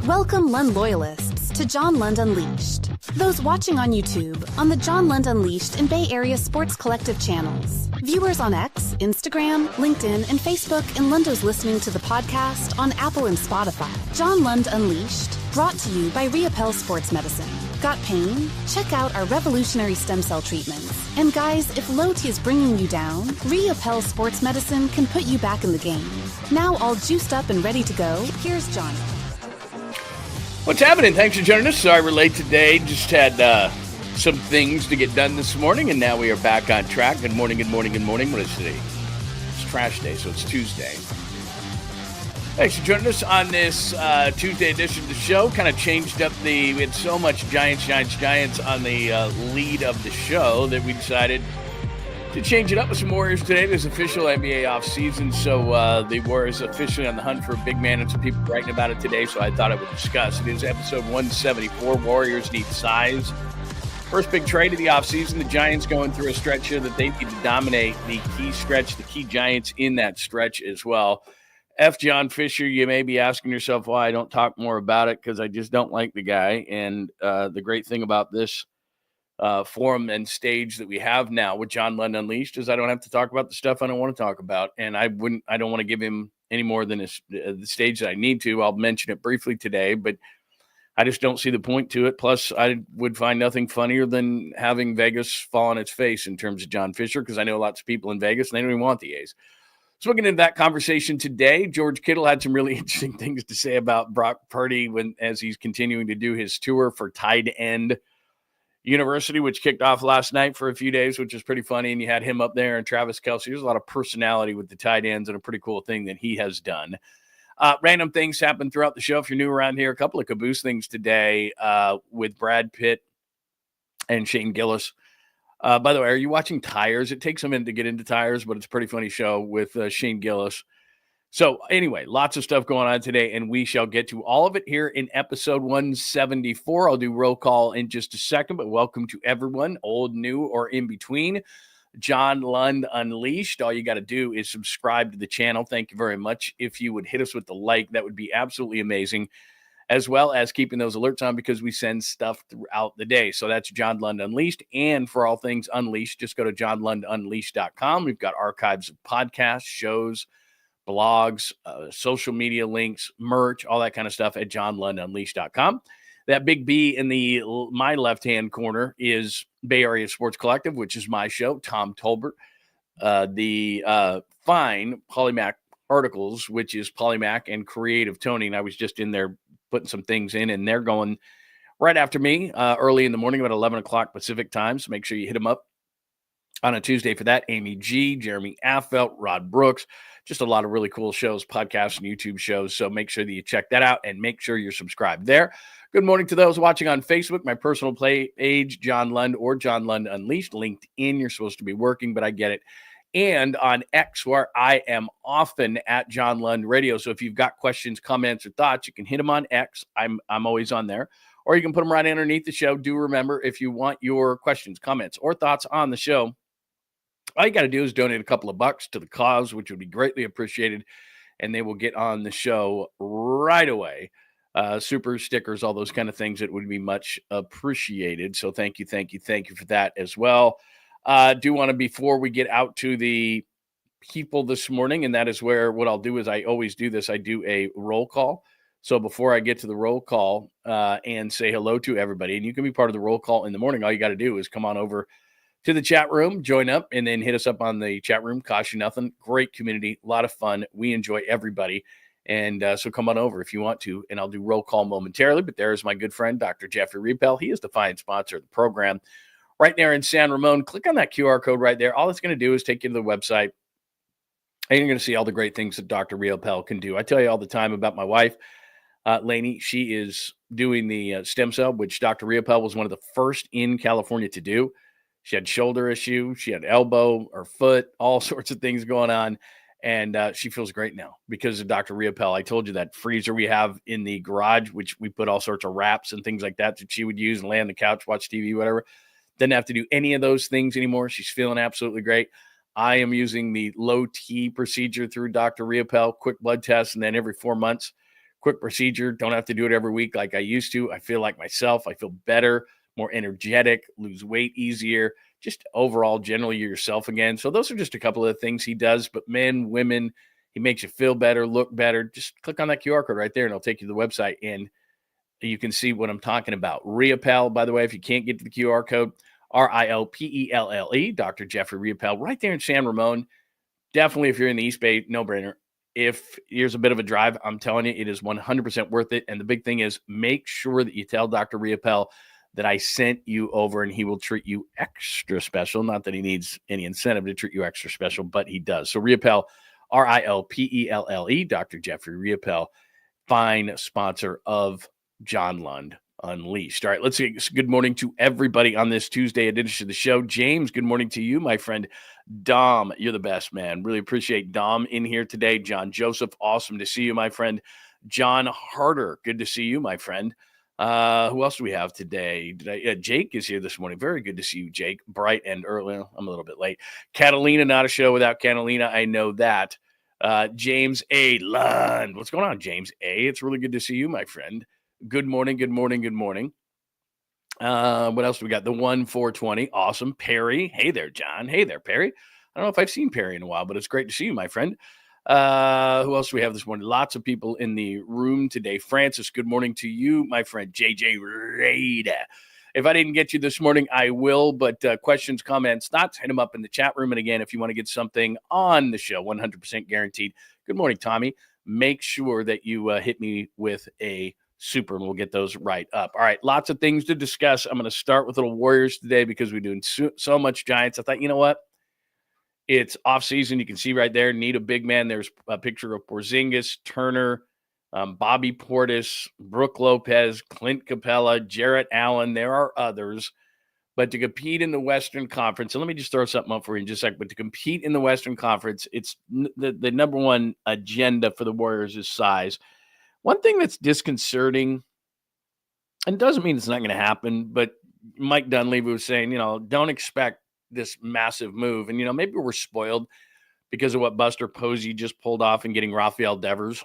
Welcome Lund loyalists to John Lund Unleashed. Those watching on YouTube, on the John Lund Unleashed and Bay Area Sports Collective channels. Viewers on X, Instagram, LinkedIn, and Facebook, and Lunders listening to the podcast on Apple and Spotify. John Lund Unleashed, brought to you by 𝐟𝐸𝐵L Sports Medicine. Got pain? Check out our revolutionary stem cell treatments. And guys, if low T is bringing you down, 𝐟𝐸𝐵L Sports Medicine can put you back in the game. Now all juiced up and ready to go, here's John. What's happening? Thanks for joining us. Sorry we're late today. Just had some things to get done this morning, and now we are back on track. Good morning, good morning, good morning. What is today? It's trash day, so it's Tuesday. Thanks for joining us on this Tuesday edition of the show. Kind of changed up we had so much Giants on the lead of the show that we decided to change it up with some Warriors today. There's official NBA offseason, so the Warriors officially on the hunt for a big man, and some people writing about it today, so I thought I would discuss. It is episode 174. Warriors need size. First big trade of the offseason. The Giants going through a stretch here that they need to dominate the key stretch, the key Giants in that stretch as well. F. John Fisher, you may be asking yourself why I don't talk more about it, because I just don't like the guy. And the great thing about this forum and stage that we have now with John Lund Unleashed is I don't have to talk about the stuff I don't want to talk about. And I don't want to give him any more than the stage that I need to. I'll mention it briefly today, but I just don't see the point to it. Plus, I would find nothing funnier than having Vegas fall on its face in terms of John Fisher, because I know lots of people in Vegas, and they don't even want the A's. So we're getting into that conversation today. George Kittle had some really interesting things to say about Brock Purdy as he's continuing to do his tour for Tight End University, which kicked off last night for a few days, which is pretty funny. And you had him up there and Travis Kelce. There's a lot of personality with the tight ends and a pretty cool thing that he has done. Random things happen throughout the show. If you're new around here, a couple of Caboose things today with Brad Pitt and Shane Gillis. By the way, are you watching Tires? It takes a minute to get into Tires, but it's a pretty funny show with Shane Gillis. So anyway, lots of stuff going on today, and we shall get to all of it here in episode 174. I'll do roll call in just a second, but welcome to everyone, old, new, or in between. John Lund Unleashed. All you got to do is subscribe to the channel. Thank you very much. If you would hit us with the like, that would be absolutely amazing, as well as keeping those alerts on because we send stuff throughout the day. So that's John Lund Unleashed. And for all things Unleashed, just go to johnlundunleashed.com. We've got archives of podcasts, shows, blogs, social media links, merch, all that kind of stuff at johnlundunleashed.com. That big B in my left-hand corner is Bay Area Sports Collective, which is my show, Tom Tolbert. The fine Polymac Articles, which is Polymac and Creative Toning. I was just in there putting some things in, and they're going right after me early in the morning, about 11 o'clock Pacific time. So make sure you hit them up on a Tuesday for that. Amy G, Jeremy Affelt, Rod Brooks, just a lot of really cool shows, podcasts, and YouTube shows. So make sure that you check that out and make sure you're subscribed there. Good morning to those watching on Facebook, my personal page, John Lund or John Lund Unleashed. LinkedIn, you're supposed to be working, but I get it. And on X, where I am often at John Lund Radio. So if you've got questions, comments, or thoughts, you can hit them on X. I'm always on there. Or you can put them right underneath the show. Do remember, if you want your questions, comments, or thoughts on the show, all you got to do is donate a couple of bucks to the cause, which would be greatly appreciated, and they will get on the show right away. Super stickers, all those kind of things, it would be much appreciated. So thank you for that as well. Do want to, before we get out to the people this morning, and that is where what I'll do is I always do this. I do a roll call. So before I get to the roll call and say hello to everybody, and you can be part of the roll call in the morning, all you got to do is come on over to the chat room, join up, and then hit us up on the chat room. Cost you nothing. Great community, a lot of fun. We enjoy everybody. And so come on over if you want to, and I'll do roll call momentarily. But there is my good friend, Dr. Jeffrey 𝐟𝐸𝐵. He is the fine sponsor of the program right there in San Ramon. Click on that QR code right there. All it's going to do is take you to the website, and you're going to see all the great things that Dr. 𝐟𝐸𝐵 can do. I tell you all the time about my wife, Lainey. She is doing the stem cell, which Dr. 𝐟𝐸𝐵 was one of the first in California to do. She had shoulder issue. She had elbow or foot, all sorts of things going on. And she feels great now because of Dr. 𝐟𝐸𝐵. I told you that freezer we have in the garage, which we put all sorts of wraps and things like that she would use and lay on the couch, watch TV, whatever. Didn't have to do any of those things anymore. She's feeling absolutely great. I am using the low T procedure through Dr. 𝐟𝐸𝐵, quick blood test, and then every 4 months, quick procedure. Don't have to do it every week like I used to. I feel like myself. I feel better, more energetic, lose weight easier, just overall, generally yourself again. So those are just a couple of the things he does. But men, women, he makes you feel better, look better. Just click on that QR code right there and it'll take you to the website and you can see what I'm talking about. 𝐟𝐸HPELL, by the way, if you can't get to the QR code, �RILPELLE, Dr. Jeffrey 𝐟𝐸HPELL, right there in San Ramon. Definitely, if you're in the East Bay, no-brainer. If here's a bit of a drive, I'm telling you, it is 100% worth it. And the big thing is make sure that you tell Dr. 𝐟𝐸HPELL that I sent you over and he will treat you extra special. Not that he needs any incentive to treat you extra special, but he does. So 𝐟𝐸HPELL, �РILPELLE, Dr. Jeffrey 𝐟𝐸HPELL, fine sponsor of John Lund Unleashed. All right, let's see. Good morning to everybody on this Tuesday edition of the show. James, good morning to you, my friend. Dom, you're the best, man. Really appreciate Dom in here today. John Joseph, awesome to see you, my friend. John Harder, good to see you, my friend. Who else do we have today? Jake is here this morning. Very good to see you, Jake. Bright and early. I'm a little bit late. Catalina, not a show without Catalina. I know that. James A. Lund. What's going on, James A.? It's really good to see you, my friend. Good morning, good morning, good morning. What else do we got? The 1-420. Awesome. Perry. Hey there, John. Hey there, Perry. I don't know if I've seen Perry in a while, but it's great to see you, my friend. Who else do we have this morning? Lots of people in the room today. Francis, good morning to you, my friend. JJ Rada. If I didn't get you this morning, I will, but questions, comments, thoughts, hit them up in the chat room. And again, if you want to get something on the show, 100% guaranteed. Good morning, Tommy. Make sure that you hit me with a super, and we'll get those right up. All right, lots of things to discuss. I'm going to start with little Warriors today because we're doing so much Giants. I thought, you know what? It's off season. You can see right there, need a big man. There's a picture of Porzingis, Turner, Bobby Portis, Brook Lopez, Clint Capella, Jarrett Allen. There are others. But to compete in the Western Conference, and let me just throw something up for you in just a second, but to compete in the Western Conference, it's the number one agenda for the Warriors is size. One thing that's disconcerting, and doesn't mean it's not going to happen, but Mike Dunleavy was saying, don't expect this massive move. And, maybe we're spoiled because of what Buster Posey just pulled off in getting Rafael Devers.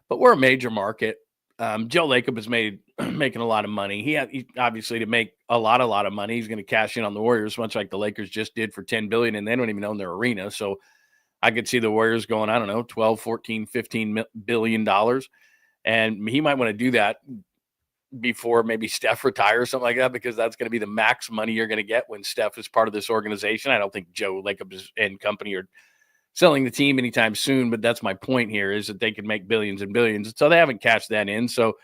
But we're a major market. Joe Lacob is making a lot of money. He obviously, to make a lot of money, he's going to cash in on the Warriors, much like the Lakers just did for $10 billion, and they don't even own their arena. So I could see the Warriors going, I don't know, 12, 14, 15 billion dollars. And he might want to do that before maybe Steph retires or something like that, because that's going to be the max money you're going to get when Steph is part of this organization. I don't think Joe Lacob and company are selling the team anytime soon, but that's my point here, is that they can make billions and billions. So they haven't cashed that in. So,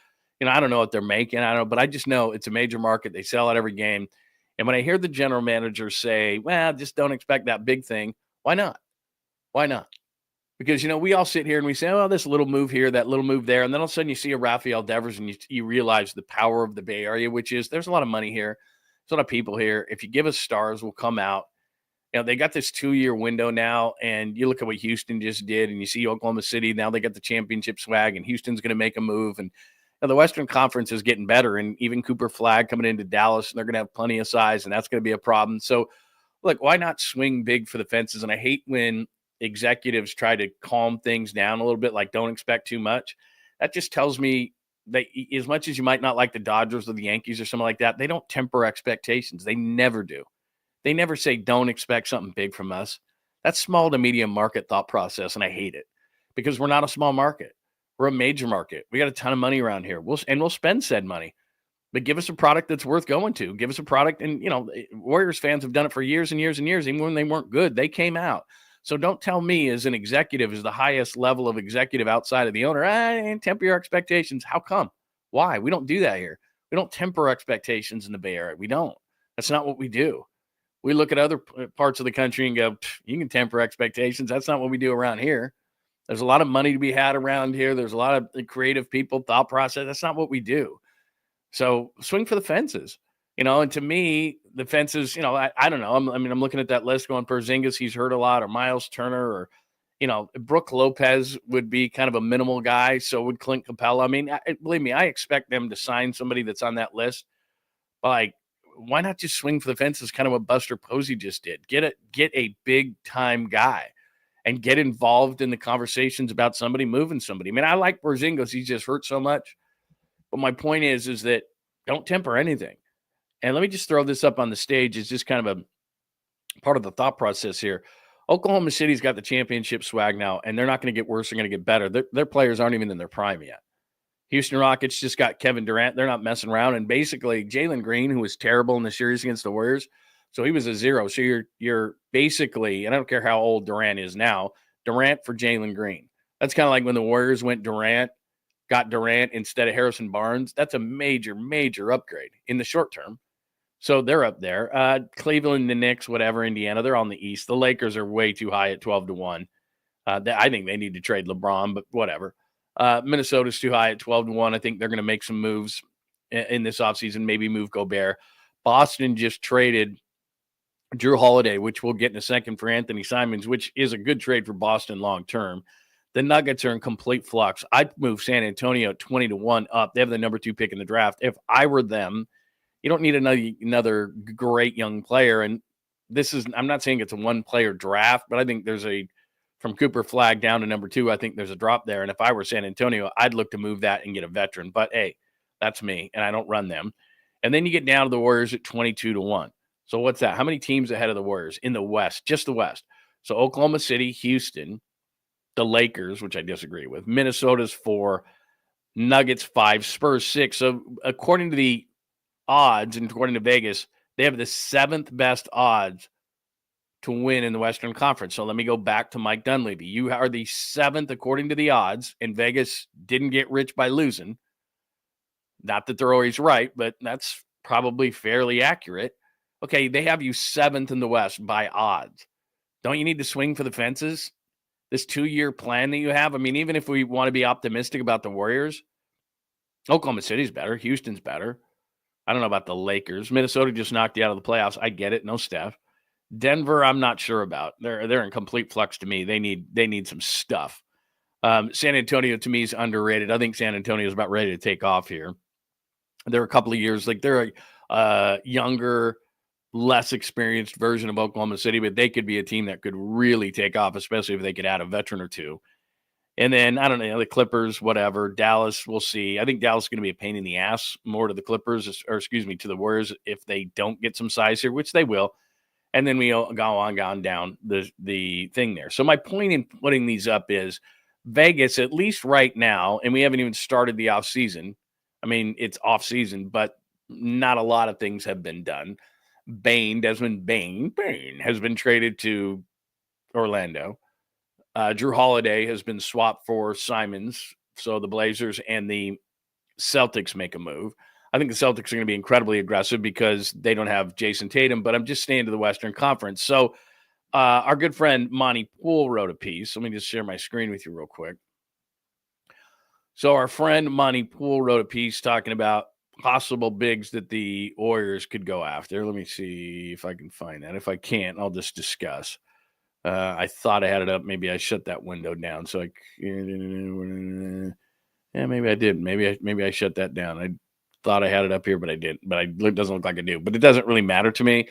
I don't know what they're making. I don't know, but I just know it's a major market. They sell out every game. And when I hear the general manager say, well, just don't expect that big thing. Why not? Why not? Because, we all sit here and we say, oh, this little move here, that little move there. And then all of a sudden you see a Rafael Devers and you realize the power of the Bay Area, which is there's a lot of money here. There's a lot of people here. If you give us stars, we'll come out. They got this 2-year window now, and you look at what Houston just did, and you see Oklahoma City. Now they got the championship swag, and Houston's going to make a move. And the Western Conference is getting better, and even Cooper Flagg coming into Dallas, and they're going to have plenty of size, and that's going to be a problem. So, look, why not swing big for the fences? And I hate when executives try to calm things down a little bit, like don't expect too much. That just tells me that as much as you might not like the Dodgers or the Yankees or something like that, they don't temper expectations. They never do. They never say, don't expect something big from us. That's small to medium market thought process, and I hate it because we're not a small market. We're a major market. We got a ton of money around here. We'll spend said money, but give us a product that's worth going to. Give us a product, and, Warriors fans have done it for years and years and years. Even when they weren't good, they came out. So don't tell me as an executive, as the highest level of executive outside of the owner, temper your expectations. How come? Why? We don't do that here. We don't temper expectations in the Bay Area. We don't. That's not what we do. We look at other parts of the country and go, you can temper expectations. That's not what we do around here. There's a lot of money to be had around here. There's a lot of creative people, thought process. That's not what we do. So swing for the fences, and to me, the fences, I don't know. I'm looking at that list going, Porzingis, he's hurt a lot, or Miles Turner, or, Brook Lopez would be kind of a minimal guy. So would Clint Capella. Believe me, I expect them to sign somebody that's on that list. But why not just swing for the fences? Kind of what Buster Posey just did. Get a big time guy. and get involved in the conversations about somebody moving somebody. I mean, I like Porzingis. He's just hurt so much. But my point is that don't temper anything. And let me just throw this up on the stage. It's just kind of a part of the thought process here. Oklahoma City's got the championship swag now, and they're not going to get worse. They're going to get better. Their players aren't even in their prime yet. Houston Rockets just got Kevin Durant. They're not messing around. And basically, Jalen Green, who was terrible in the series against the Warriors, so he was a zero. So you're basically, and I don't care how old Durant is now, Durant for Jalen Green. That's kind of like when the Warriors got Durant instead of Harrison Barnes. That's a major, major upgrade in the short term. So they're up there. Cleveland, the Knicks, whatever, Indiana, they're on the East. The Lakers are way too high at 12-1. I think they need to trade LeBron, but whatever. Minnesota's too high at 12-1. I think they're going to make some moves in this offseason, maybe move Gobert. Boston just traded Jrue Holiday, which we'll get in a second, for Anthony Simons, which is a good trade for Boston long term. The Nuggets are in complete flux. I'd move San Antonio 20-1 up. They have the number 2 pick in the draft. If I were them, you don't need another great young player. And I'm not saying it's a one-player draft, but I think there's from Cooper Flag down to number 2, I think there's a drop there. And if I were San Antonio, I'd look to move that and get a veteran. But, hey, that's me, and I don't run them. And then you get down to the Warriors at 22-1. So what's that? How many teams ahead of the Warriors in the West? Just the West. So Oklahoma City, Houston, the Lakers, which I disagree with, Minnesota's 4, Nuggets 5, Spurs 6. So according to the odds and according to Vegas, they have the 7th best odds to win in the Western Conference. So let me go back to Mike Dunleavy. You are the 7th according to the odds, and Vegas didn't get rich by losing. Not that they're always right, but that's probably fairly accurate. Okay, they have you 7th in the West by odds. Don't you need to swing for the fences? This 2-year plan that you have? I mean, even if we want to be optimistic about the Warriors, Oklahoma City's better. Houston's better. I don't know about the Lakers. Minnesota just knocked you out of the playoffs. I get it. No Steph. Denver, I'm not sure about. They're in complete flux to me. They need some stuff. San Antonio, to me, is underrated. I think San Antonio is about ready to take off here. They're a couple of years, like they're a younger, less experienced version of Oklahoma City, but they could be a team that could really take off, especially if they could add a veteran or two. And then, I don't know, the Clippers, whatever. Dallas, we'll see. I think Dallas is going to be a pain in the ass more to the Clippers, or excuse me, to the Warriors if they don't get some size here, which they will. And then we go on down the thing there. So my point in putting these up is Vegas, at least right now, and we haven't even started the offseason. I mean, it's off-season, but not a lot of things have been done. Desmond Bane has been traded to Orlando. Jrue Holiday has been swapped for Simons. So the Blazers and the Celtics make a move. I think the Celtics are going to be incredibly aggressive because they don't have Jason Tatum, but I'm just staying to the Western Conference. So our good friend Monty Poole wrote a piece. Let me just share my screen with you real quick. So our friend Monty Poole wrote a piece talking about possible bigs that the Warriors could go after. Let me see if I can find that. If I can't, I'll just discuss. I thought I had it up. Maybe I shut that window down. So maybe I did. Maybe I shut that down. I thought I had it up here, but I didn't. But it doesn't look like I do. But it doesn't really matter to me.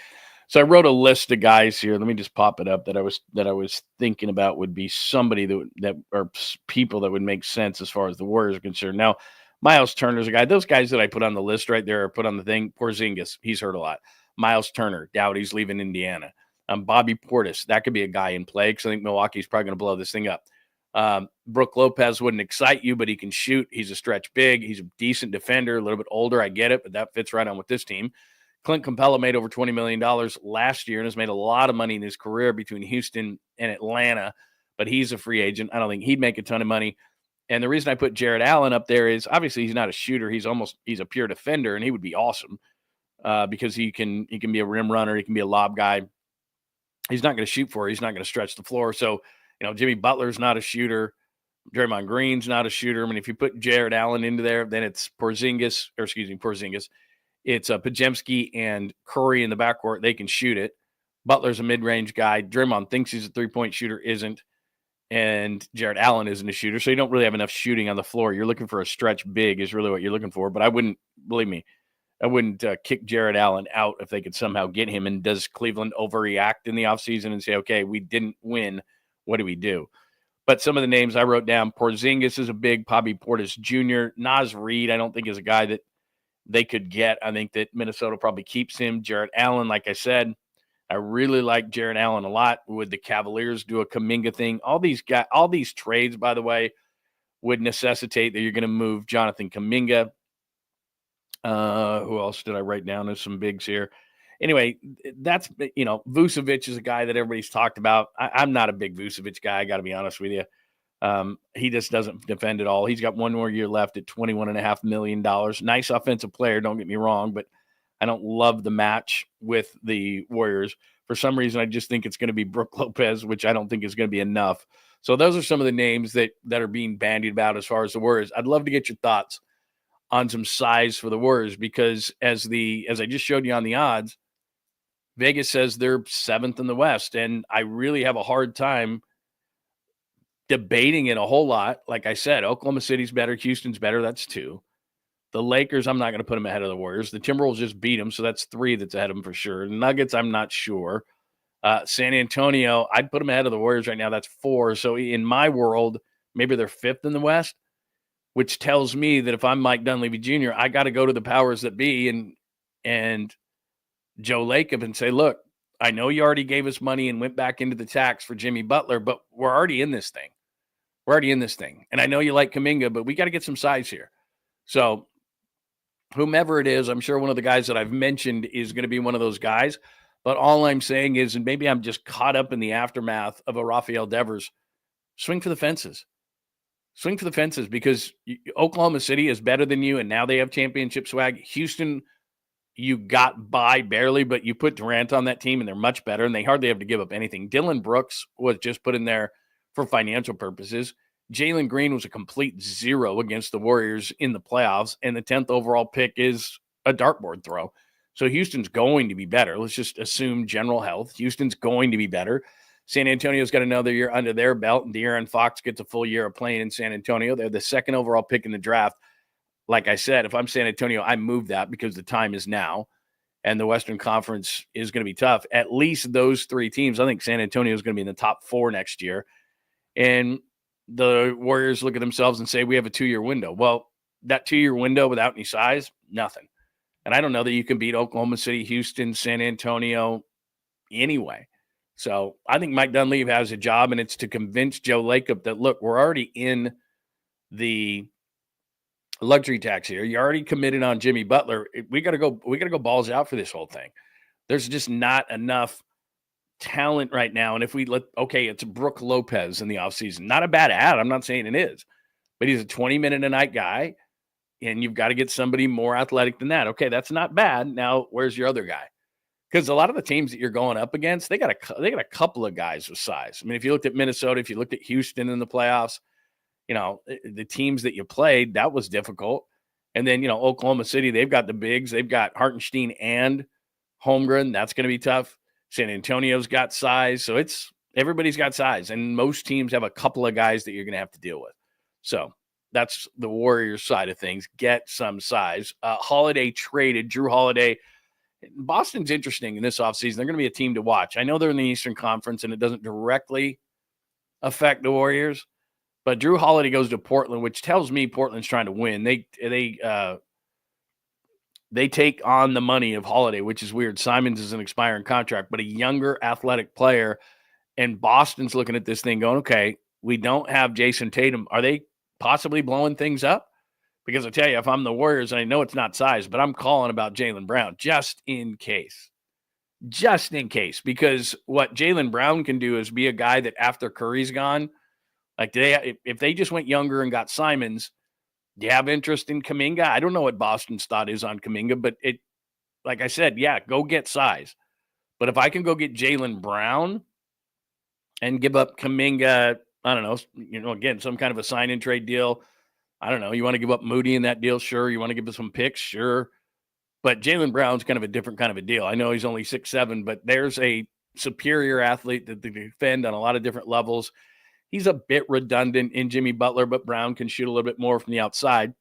So I wrote a list of guys here. Let me just pop it up that I was thinking about would be somebody that or people that would make sense as far as the Warriors are concerned. Now, Miles Turner's a guy. Those guys that I put on the list right there, put on the thing. Porzingis, he's hurt a lot. Miles Turner, doubt he's leaving Indiana. Bobby Portis, that could be a guy in play because I think Milwaukee's probably going to blow this thing up. Brook Lopez wouldn't excite you, but he can shoot. He's a stretch big. He's a decent defender, a little bit older. I get it, but that fits right on with this team. Clint Capella made over $20 million last year and has made a lot of money in his career between Houston and Atlanta, but he's a free agent. I don't think he'd make a ton of money. And the reason I put Jared Allen up there is obviously he's not a shooter. He's a pure defender, and he would be awesome because he can be a rim runner. He can be a lob guy. He's not going to shoot for it. He's not going to stretch the floor. So, Jimmy Butler's not a shooter. Draymond Green's not a shooter. I mean, if you put Jared Allen into there, then it's Porzingis. It's Podziemski and Curry in the backcourt. They can shoot it. Butler's a mid-range guy. Draymond thinks he's a three-point shooter, isn't. And Jared Allen isn't a shooter. So you don't really have enough shooting on the floor. You're looking for a stretch big is really what you're looking for. But I wouldn't kick Jared Allen out if they could somehow get him. And does Cleveland overreact in the offseason and say, okay, we didn't win. what do we do? But some of the names I wrote down, Porzingis is a big, Bobby Portis Jr., Naz Reid, I don't think is a guy that they could get. I think that Minnesota probably keeps him. Jarrett Allen, like I said, I really like Jarrett Allen a lot. Would the Cavaliers do a Kuminga thing? All these trades, by the way, would necessitate that you're going to move Jonathan Kuminga. Who else did I write down? There's some bigs here. Anyway, that's, Vucevic is a guy that everybody's talked about. I'm not a big Vucevic guy. I got to be honest with you. He just doesn't defend at all. He's got one more year left at $21.5 million. Nice offensive player, don't get me wrong, but I don't love the match with the Warriors. For some reason, I just think it's going to be Brook Lopez, which I don't think is going to be enough. So those are some of the names that are being bandied about as far as the Warriors. I'd love to get your thoughts on some size for the Warriors, because as I just showed you on the odds, Vegas says they're 7th in the West, and I really have a hard time debating it a whole lot. Like I said, Oklahoma City's better, Houston's better, that's 2. The Lakers, I'm not going to put them ahead of the Warriors. The Timberwolves just beat them, so that's 3 that's ahead of them for sure. The Nuggets, I'm not sure. San Antonio, I'd put them ahead of the Warriors right now, that's 4. So in my world, maybe they're 5th in the West, which tells me that if I'm Mike Dunleavy Jr., I got to go to the powers that be and Joe Lacob and say, look, I know you already gave us money and went back into the tax for Jimmy Butler, but we're already in this thing. And I know you like Kuminga, but we got to get some size here. So whomever it is, I'm sure one of the guys that I've mentioned is going to be one of those guys. But all I'm saying is, and maybe I'm just caught up in the aftermath of a Rafael Devers, swing for the fences. Swing for the fences, because Oklahoma City is better than you, and now they have championship swag. Houston, you got by barely, but you put Durant on that team, and they're much better, and they hardly have to give up anything. Dillon Brooks was just put in there for financial purposes. Jalen Green was a complete zero against the Warriors in the playoffs, and the 10th overall pick is a dartboard throw. So Houston's going to be better. Let's just assume general health. Houston's going to be better. San Antonio's got another year under their belt, and De'Aaron Fox gets a full year of playing in San Antonio. They're the 2nd overall pick in the draft. Like I said, if I'm San Antonio, I move that because the time is now, and the Western Conference is going to be tough. At least those 3 teams, I think San Antonio is going to be in the top 4 next year. And the Warriors look at themselves and say, we have a 2-year window. Well, that 2-year window without any size, nothing. And I don't know that you can beat Oklahoma City, Houston, San Antonio anyway. So I think Mike Dunleavy has a job, and it's to convince Joe Lacob that, look, we're already in the luxury tax here. You already committed on Jimmy Butler. We got to go balls out for this whole thing. There's just not enough talent right now. And if it's Brook Lopez in the offseason. Not a bad ad. I'm not saying it is, but he's a 20-minute-a-night guy, and you've got to get somebody more athletic than that. Okay, that's not bad. Now, where's your other guy? Because a lot of the teams that you're going up against, they got a couple of guys with size. I mean, if you looked at Minnesota, if you looked at Houston in the playoffs, the teams that you played, that was difficult. And then, Oklahoma City, they've got the bigs. They've got Hartenstein and Holmgren. That's going to be tough. San Antonio's got size. So everybody's got size. And most teams have a couple of guys that you're going to have to deal with. So that's the Warriors side of things. Get some size. Holiday traded. Drew Holiday. Boston's interesting in this offseason. They're going to be a team to watch. I know they're in the Eastern Conference, and it doesn't directly affect the Warriors. But Drew Holiday goes to Portland, which tells me Portland's trying to win. They take on the money of Holiday, which is weird. Simons is an expiring contract, but a younger athletic player. And Boston's looking at this thing going, okay, we don't have Jason Tatum. Are they possibly blowing things up? Because I tell you, if I'm the Warriors, and I know it's not size, but I'm calling about Jaylen Brown just in case. Just in case. Because what Jaylen Brown can do is be a guy that after Curry's gone, like if they just went younger and got Simons, do you have interest in Kuminga? I don't know what Boston's thought is on Kuminga, but like I said, yeah, go get size. But if I can go get Jaylen Brown and give up Kuminga, I don't know, again, some kind of a sign and trade deal. I don't know. You want to give up Moody in that deal? Sure. You want to give us some picks? Sure. But Jaylen Brown's kind of a different kind of a deal. I know he's only 6'7", but there's a superior athlete that they defend on a lot of different levels. He's a bit redundant in Jimmy Butler, but Brown can shoot a little bit more from the outside.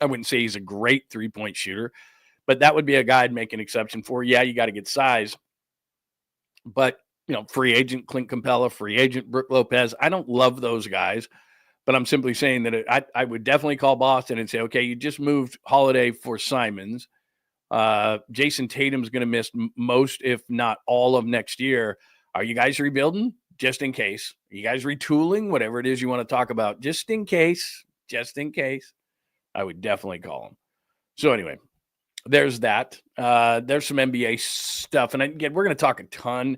I wouldn't say he's a great three-point shooter, but that would be a guy I'd make an exception for. Yeah, you got to get size. But, free agent Clint Capella, free agent Brook Lopez. I don't love those guys, but I'm simply saying that I would definitely call Boston and say, okay, you just moved Holiday for Simons. Jason Tatum's going to miss most, if not all, of next year. Are you guys rebuilding? Just in case. Are you guys retooling? Whatever it is you want to talk about, just in case, I would definitely call them. So anyway, there's that. There's some NBA stuff. And again, we're going to talk a ton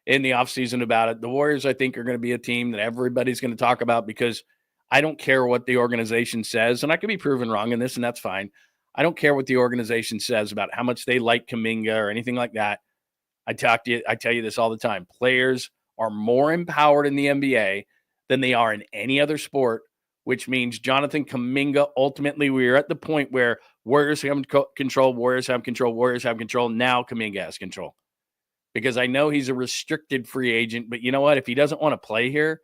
in the offseason about it. The Warriors, I think, are going to be a team that everybody's going to talk about because I don't care what the organization says. And I can be proven wrong in this, and that's fine. I don't care what the organization says about how much they like Kuminga or anything like that. I tell you this all the time. Players are more empowered in the NBA than they are in any other sport, which means Jonathan Kuminga, ultimately, we are at the point where Warriors have control, Warriors have control. Now Kuminga has control. Because I know he's a restricted free agent, but you know what? If he doesn't want to play here,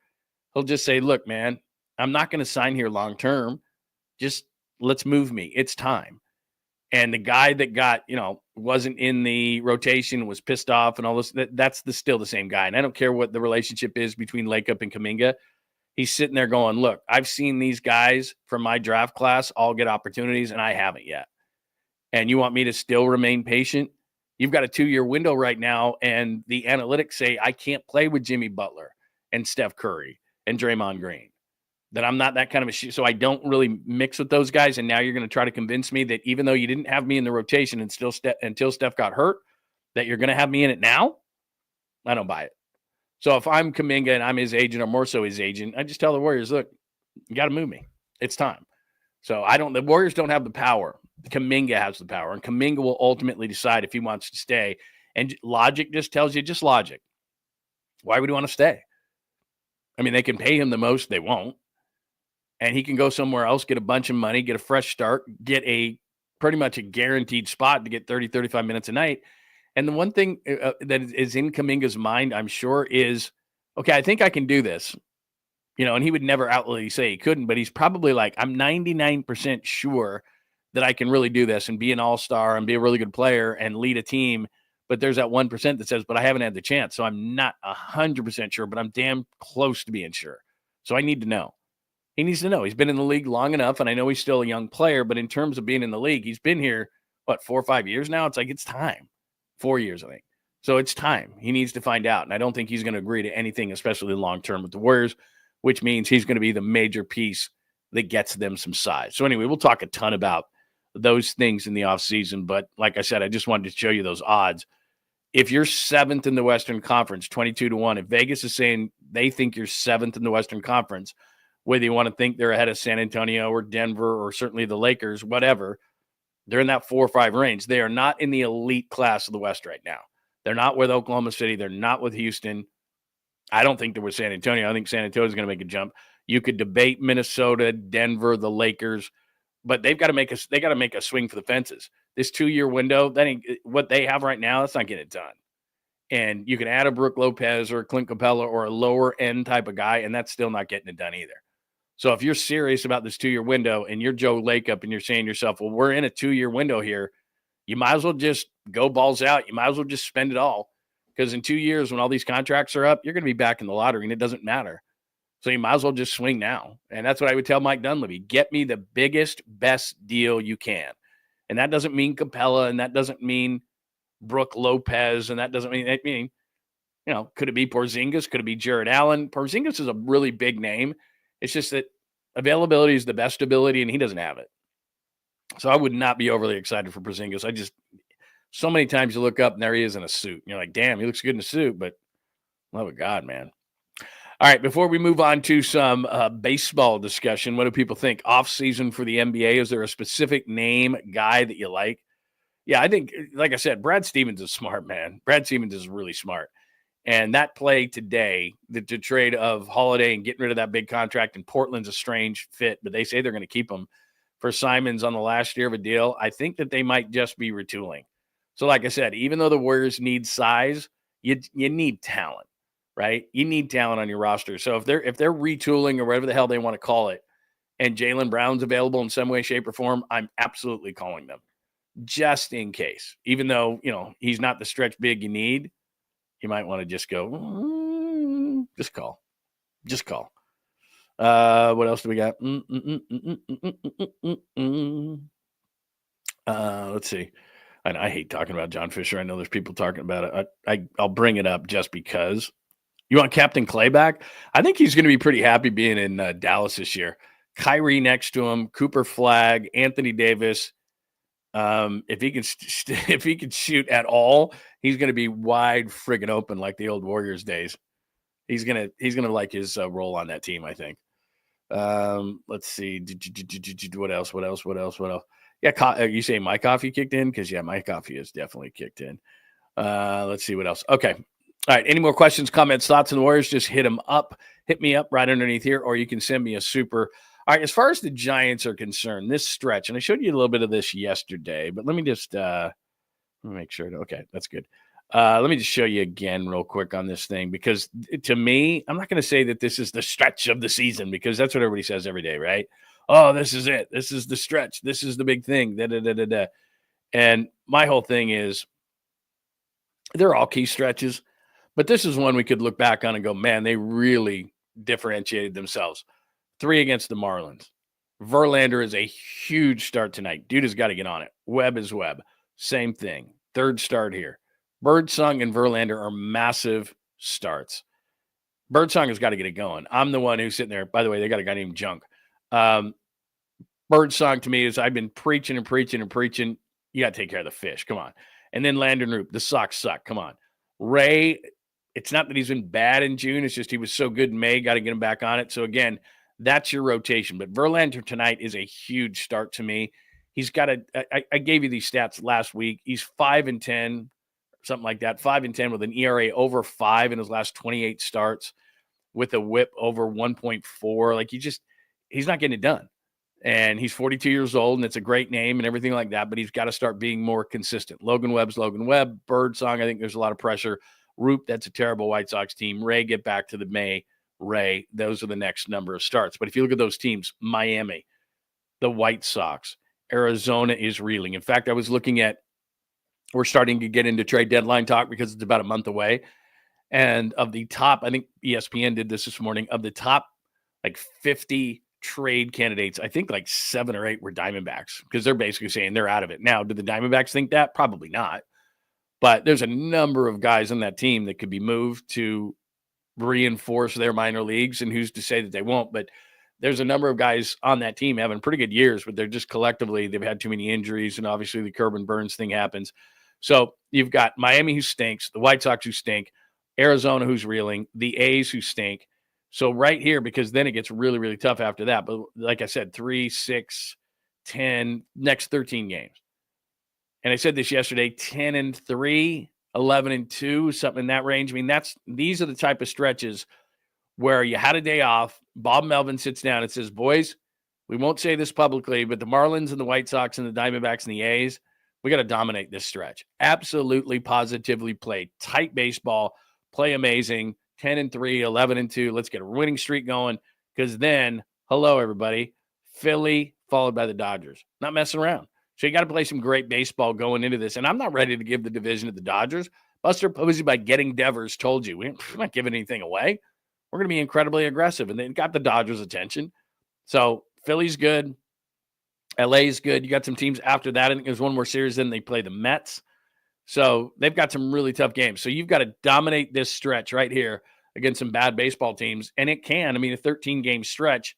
he'll just say, look, man, I'm not going to sign here long term. Just let's move me. It's time. And the guy that wasn't in the rotation, was pissed off and all this, that's still the same guy. And I don't care what the relationship is between Lakeup and Kuminga. He's sitting there going, look, I've seen these guys from my draft class all get opportunities, and I haven't yet. And you want me to still remain patient? You've got a 2-year window right now, and the analytics say I can't play with Jimmy Butler and Steph Curry and Draymond Green. That I'm not that kind of a so I don't really mix with those guys. And now you're going to try to convince me that even though you didn't have me in the rotation and until Steph got hurt, that you're going to have me in it now? I don't buy it. So if I'm Kuminga and I'm his agent, or more so his agent, I just tell the Warriors, look, you got to move me. It's time. So the Warriors don't have the power. Kuminga has the power, and Kuminga will ultimately decide if he wants to stay. And logic just tells you, just logic. Why would he want to stay? I mean, they can pay him the most. They won't. And he can go somewhere else, get a bunch of money, get a fresh start, get pretty much a guaranteed spot to get 30, 35 minutes a night. And the one thing that is in Kuminga's mind, I'm sure, is, okay, I think I can do this. And he would never outwardly say he couldn't, but he's probably like, I'm 99% sure that I can really do this and be an all-star and be a really good player and lead a team. But there's that 1% that says, but I haven't had the chance. So I'm not 100% sure, but I'm damn close to being sure. So I need to know. He needs to know. He's been in the league long enough, and I know he's still a young player, but in terms of being in the league, he's been here, 4 or 5 years now? It's like, it's time. 4 years, I think. So it's time. He needs to find out, and I don't think he's going to agree to anything, especially long-term with the Warriors, which means he's going to be the major piece that gets them some size. So anyway, we'll talk a ton about those things in the offseason, but like I said, I just wanted to show you those odds. If you're 7th in the Western Conference, 22-1, if Vegas is saying they think you're 7th in the Western Conference, whether you want to think they're ahead of San Antonio or Denver or certainly the Lakers, whatever, they're in that 4 or 5 range. They are not in the elite class of the West right now. They're not with Oklahoma City. They're not with Houston. I don't think they're with San Antonio. I think San Antonio is going to make a jump. You could debate Minnesota, Denver, the Lakers, but they got to make a swing for the fences. This 2-year window, that ain't what they have right now. That's not getting it done. And you can add a Brook Lopez or a Clint Capella or a lower end type of guy, and that's still not getting it done either. So if you're serious about this 2-year window and you're Joe Lakeup and you're saying to yourself, well, we're in a 2-year window here, you might as well just go balls out. You might as well just spend it all, because in 2 years when all these contracts are up, you're going to be back in the lottery and it doesn't matter. So you might as well just swing now. And that's what I would tell Mike Dunleavy. Get me the biggest, best deal you can. And that doesn't mean Capella, and that doesn't mean Brook Lopez, and that doesn't mean, could it be Porzingis? Could it be Jared Allen? Porzingis is a really big name. It's just that availability is the best ability, and he doesn't have it. So I would not be overly excited for Porzingis. So many times you look up and there he is in a suit. And you're like, damn, he looks good in a suit, but love of God, man. All right, before we move on to some baseball discussion, what do people think? Off-season for the NBA, is there a specific name, guy that you like? Yeah, I think, like I said, Brad Stevens is smart, man. Brad Stevens is really smart. And that play today, the trade of Holiday and getting rid of that big contract, and Portland's a strange fit, but they say they're going to keep him for Simons on the last year of a deal. I think that they might just be retooling. So like I said, even though the Warriors need size, you need talent, right? You need talent on your roster. So if they're retooling or whatever the hell they want to call it, and Jaylen Brown's available in some way, shape, or form, I'm absolutely calling them just in case. Even though, he's not the stretch big you need, you might want to just go, just call. Just call. What else do we got? Let's see. I hate talking about John Fisher. I know there's people talking about it. I'll bring it up just because. You want Captain Clay back? I think he's going to be pretty happy being in Dallas this year. Kyrie next to him, Cooper Flagg, Anthony Davis. If he can shoot at all, he's going to be wide friggin' open like the old Warriors days. He's gonna like his role on that team, I think. Let's see. What else? Yeah, you say my coffee kicked in? Because, yeah, my coffee is definitely kicked in. Let's see what else. Okay. All right. Any more questions, comments, thoughts on the Warriors? Just hit me up right underneath here, or you can send me a super. All right. As far as the Giants are concerned, this stretch, and I showed you a little bit of this yesterday, but let me just let me make sure. Okay. That's good. Let me just show you again real quick on this thing, because to me, I'm not going to say that this is the stretch of the season, because that's what everybody says every day, right? Oh, this is it. This is the stretch. This is the big thing. And my whole thing is they're all key stretches, but this is one we could look back on and go, man, they really differentiated themselves. 3 against the Marlins. Verlander is a huge start tonight. Dude has got to get on it. Webb is Webb. Same thing. 3rd start here. Birdsong and Verlander are massive starts. Birdsong has got to get it going. I'm the one who's sitting there. By the way, they got a guy named Junk. Birdsong to me is, I've been preaching. You got to take care of the fish. Come on. And then Landon Roop. The Sox suck. Come on. Ray, it's not that he's been bad in June. It's just he was so good in May. Got to get him back on it. So, again, that's your rotation. But Verlander tonight is a huge start to me. He's got I gave you these stats last week. He's 5-10. Something like that, 5-10 with an ERA over 5 in his last 28 starts, with a WHIP over 1.4. Like, he's not getting it done. And he's 42 years old, and it's a great name and everything like that, but he's got to start being more consistent. Logan Webb's Logan Webb. Birdsong, I think there's a lot of pressure. Roop, that's a terrible White Sox team. Ray, get back to the May. Ray, those are the next number of starts. But if you look at those teams, Miami, the White Sox, Arizona is reeling. In fact, I was looking at, we're starting to get into trade deadline talk because it's about a month away. And of the top, I think ESPN did this morning, of the top like 50 trade candidates, I think like 7 or 8 were Diamondbacks, because they're basically saying they're out of it. Now, do the Diamondbacks think that? Probably not. But there's a number of guys on that team that could be moved to reinforce their minor leagues, and who's to say that they won't? But there's a number of guys on that team having pretty good years, but they're just collectively, they've had too many injuries, and obviously the Corbin Burns thing happens. So you've got Miami, who stinks, the White Sox, who stink, Arizona, who's reeling, the A's, who stink. So right here, because then it gets really, really tough after that. But like I said, 3, 6, 10, next 13 games. And I said this yesterday, 10-3, 11-2, something in that range. I mean, these are the type of stretches where you had a day off. Bob Melvin sits down and says, boys, we won't say this publicly, but the Marlins and the White Sox and the Diamondbacks and the A's, we got to dominate this stretch. Absolutely, positively play tight baseball, play amazing, 10-3, 11-2. Let's get a winning streak going, because then, hello, everybody, Philly followed by the Dodgers. Not messing around. So you got to play some great baseball going into this. And I'm not ready to give the division to the Dodgers. Buster Posey, by getting Devers, told you, we're not giving anything away. We're going to be incredibly aggressive. And they got the Dodgers' attention. So Philly's good. LA's good. You got some teams after that. I think there's one more series, then they play the Mets. So they've got some really tough games. So you've got to dominate this stretch right here against some bad baseball teams. And it can. I mean, a 13-game stretch,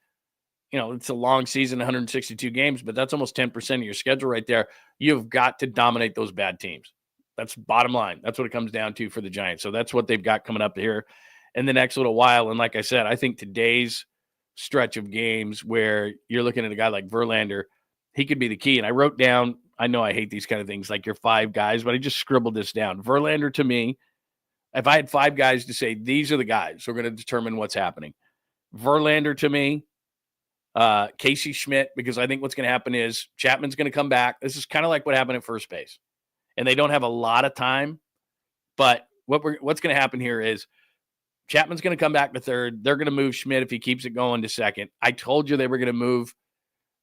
it's a long season, 162 games, but that's almost 10% of your schedule right there. You've got to dominate those bad teams. That's bottom line. That's what it comes down to for the Giants. So that's what they've got coming up here in the next little while. And like I said, I think today's stretch of games where you're looking at a guy like Verlander, he could be the key. And I wrote down, I know I hate these kind of things, like your 5 guys, but I just scribbled this down. Verlander, to me, if I had 5 guys to say, these are the guys who are going to determine what's happening. Verlander, to me, Casey Schmidt, because I think what's going to happen is Chapman's going to come back. This is kind of like what happened at first base. And they don't have a lot of time, but what's going to happen here is Chapman's going to come back to third. They're going to move Schmidt if he keeps it going to second. I told you they were going to move.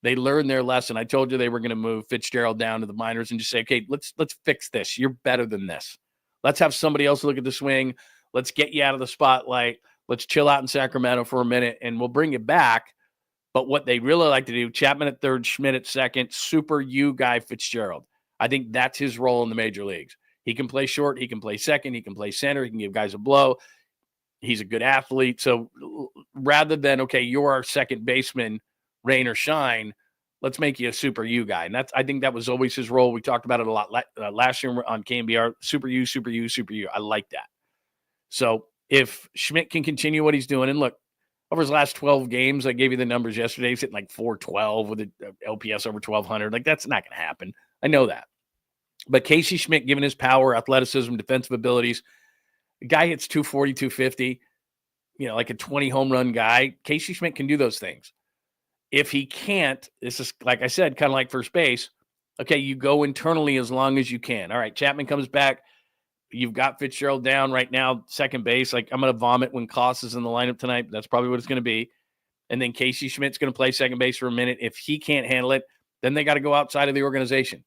They learned their lesson. I told you they were going to move Fitzgerald down to the minors and just say, okay, let's fix this. You're better than this. Let's have somebody else look at the swing. Let's get you out of the spotlight. Let's chill out in Sacramento for a minute, and we'll bring you back. But what they really like to do, Chapman at third, Schmidt at second, super U guy Fitzgerald. I think that's his role in the major leagues. He can play short. He can play second. He can play center. He can give guys a blow. He's a good athlete. So rather than, okay, you're our second baseman, rain or shine, let's make you a super U guy. And I think that was always his role. We talked about it a lot last year on KNBR, super U, super U, super U. I like that. So if Schmidt can continue what he's doing, and look, over his last 12 games, I gave you the numbers yesterday. He's hitting like 412 with an LPS over 1,200. Like, that's not going to happen. I know that. But Casey Schmidt, given his power, athleticism, defensive abilities, the guy hits 240, 250, like a 20 home run guy. Casey Schmidt can do those things. If he can't, this is, like I said, kind of like first base. Okay, you go internally as long as you can. All right, Chapman comes back. You've got Fitzgerald down right now, second base. Like, I'm going to vomit when Koss is in the lineup tonight. That's probably what it's going to be. And then Casey Schmidt's going to play second base for a minute. If he can't handle it, then they got to go outside of the organization.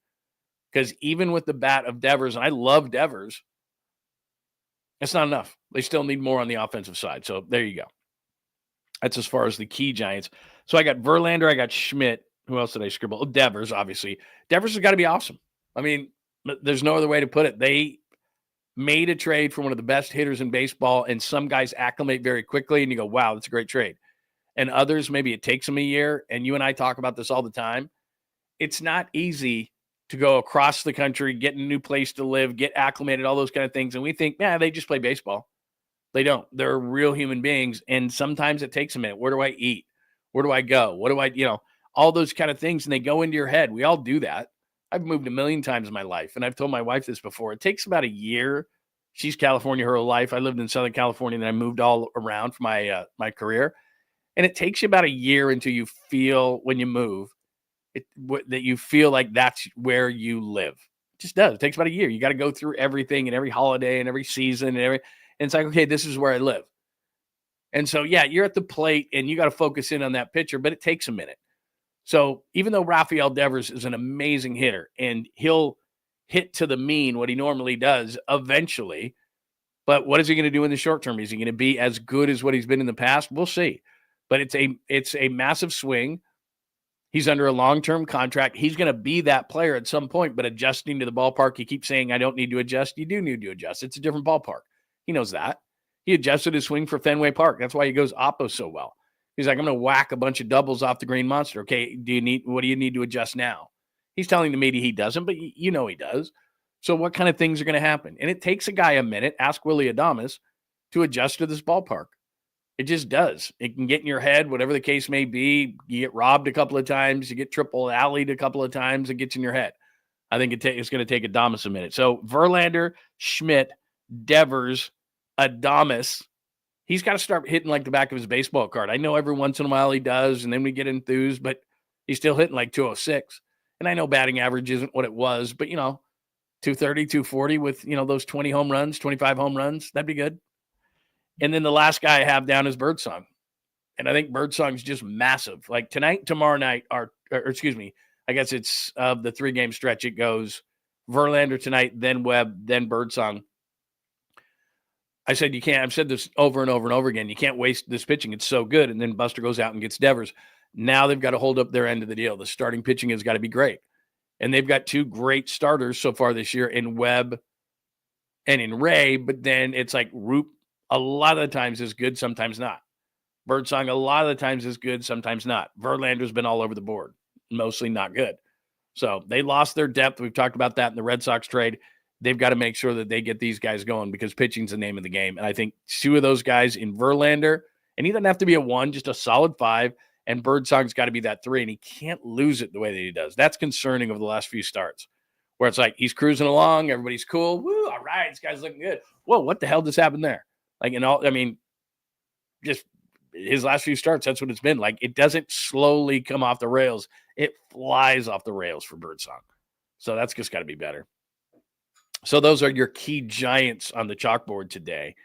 Because even with the bat of Devers, and I love Devers, it's not enough. They still need more on the offensive side. So there you go. That's as far as the key Giants. So I got Verlander, I got Schmidt. Who else did I scribble? Oh, Devers, obviously. Devers has got to be awesome. I mean, there's no other way to put it. They made a trade for one of the best hitters in baseball, and some guys acclimate very quickly, and you go, wow, that's a great trade. And others, maybe it takes them a year, and you and I talk about this all the time. It's not easy to go across the country, get in a new place to live, get acclimated, all those kind of things. And we think, they just play baseball. They don't. They're real human beings, and sometimes it takes a minute. Where do I eat? Where do I go? What do I, all those kind of things, and they go into your head. We all do that. I've moved a million times in my life, and I've told my wife this before. It takes about a year. She's California her whole life. I lived in Southern California, and I moved all around for my career. And it takes you about a year until you feel, when you move, that you feel like that's where you live. It just does. It takes about a year. You got to go through everything and every holiday and every season and it's like, okay, this is where I live. And so, you're at the plate and you got to focus in on that pitcher, but it takes a minute. So even though Rafael Devers is an amazing hitter and he'll hit to the mean what he normally does eventually, but what is he going to do in the short term? Is he going to be as good as what he's been in the past? We'll see. But it's a massive swing. He's under a long-term contract. He's going to be that player at some point, but adjusting to the ballpark, he keeps saying, I don't need to adjust. You do need to adjust. It's a different ballpark. He knows that. He adjusted his swing for Fenway Park. That's why he goes oppo so well. He's like, I'm going to whack a bunch of doubles off the Green Monster. Okay, what do you need to adjust now? He's telling the media he doesn't, but he does. So what kind of things are going to happen? And it takes a guy a minute, ask Willy Adames, to adjust to this ballpark. It just does. It can get in your head, whatever the case may be. You get robbed a couple of times. You get triple alleyed a couple of times. It gets in your head. I think it's going to take Adames a minute. So Verlander, Schmidt, Devers, Adames, he's got to start hitting like the back of his baseball card. I know every once in a while he does, and then we get enthused, but he's still hitting like 206. And I know batting average isn't what it was, but, 230, 240 with, those 20 home runs, 25 home runs, that'd be good. And then the last guy I have down is Birdsong. And I think Birdsong's just massive. Like tonight, tomorrow night, I guess it's the 3-game stretch. It goes Verlander tonight, then Webb, then Birdsong. I said I've said this over and over and over again. You can't waste this pitching. It's so good. And then Buster goes out and gets Devers. Now they've got to hold up their end of the deal. The starting pitching has got to be great. And they've got 2 great starters so far this year in Webb and in Ray. But then it's like Roop a lot of the times is good, sometimes not. Birdsong a lot of the times is good, sometimes not. Verlander's been all over the board, mostly not good. So they lost their depth. We've talked about that in the Red Sox trade. They've got to make sure that they get these guys going because pitching's the name of the game. And I think 2 of those guys in Verlander, and he doesn't have to be a 1, just a solid 5, and Birdsong's got to be that 3, and he can't lose it the way that he does. That's concerning over the last few starts, where it's like he's cruising along, everybody's cool. Woo, all right, this guy's looking good. Whoa, what the hell just happened there? Just his last few starts, that's what it's been. Like, it doesn't slowly come off the rails. It flies off the rails for Birdsong. So that's just got to be better. So those are your key Giants on the chalkboard today.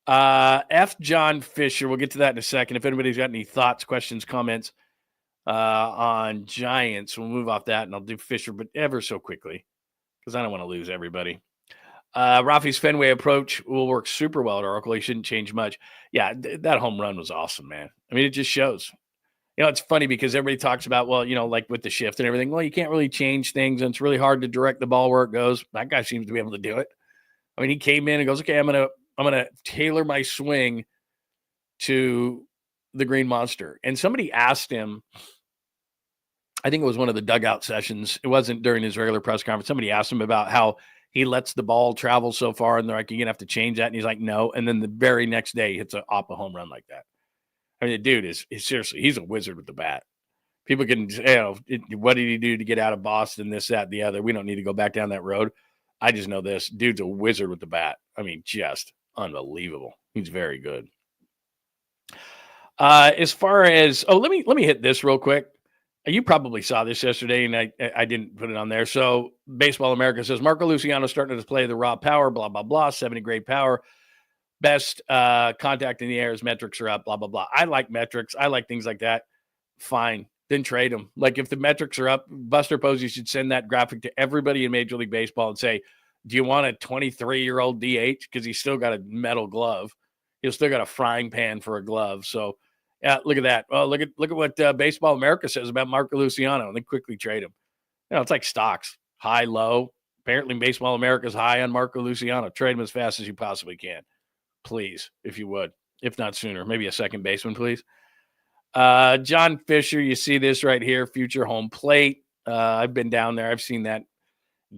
F. John Fisher, we'll get to that in a second. If anybody's got any thoughts, questions, comments on Giants, we'll move off that, and I'll do Fisher, but ever so quickly because I don't want to lose everybody. Rafi's Fenway approach will work super well at Oracle. He shouldn't change much. Yeah, that home run was awesome, man. I mean, it just shows. It's funny because everybody talks about, well, like with the shift and everything, well, you can't really change things, and it's really hard to direct the ball where it goes. That guy seems to be able to do it. I mean, he came in and goes, okay, I'm gonna tailor my swing to the Green Monster. And somebody asked him, I think it was one of the dugout sessions. It wasn't during his regular press conference. Somebody asked him about how he lets the ball travel so far, and they're like, you're going to have to change that. And he's like, no. And then the very next day, he hits an Oppa home run like that. I mean, the dude is seriously, he's a wizard with the bat. People can, what did he do to get out of Boston, this, that, the other? We don't need to go back down that road. I just know this. Dude's a wizard with the bat. I mean, just unbelievable. He's very good. As far as, let me hit this real quick. You probably saw this yesterday, and I didn't put it on there. So Baseball America says, Marco Luciano starting to play the raw power, blah, blah, blah, 70 grade power. Best contact in the air, his metrics are up, blah, blah, blah. I like metrics. I like things like that. Fine. Then trade him. Like if the metrics are up, Buster Posey should send that graphic to everybody in Major League Baseball and say, do you want a 23-year-old DH? Because he's still got a metal glove. He's still got a frying pan for a glove. So, yeah, look at that. Well, look at what Baseball America says about Marco Luciano, and then quickly trade him. It's like stocks, high, low. Apparently, Baseball America's high on Marco Luciano. Trade him as fast as you possibly can, please, if you would. If not sooner, maybe a second baseman, please. John Fisher, you see this right here, future home plate. I've been down there. I've seen that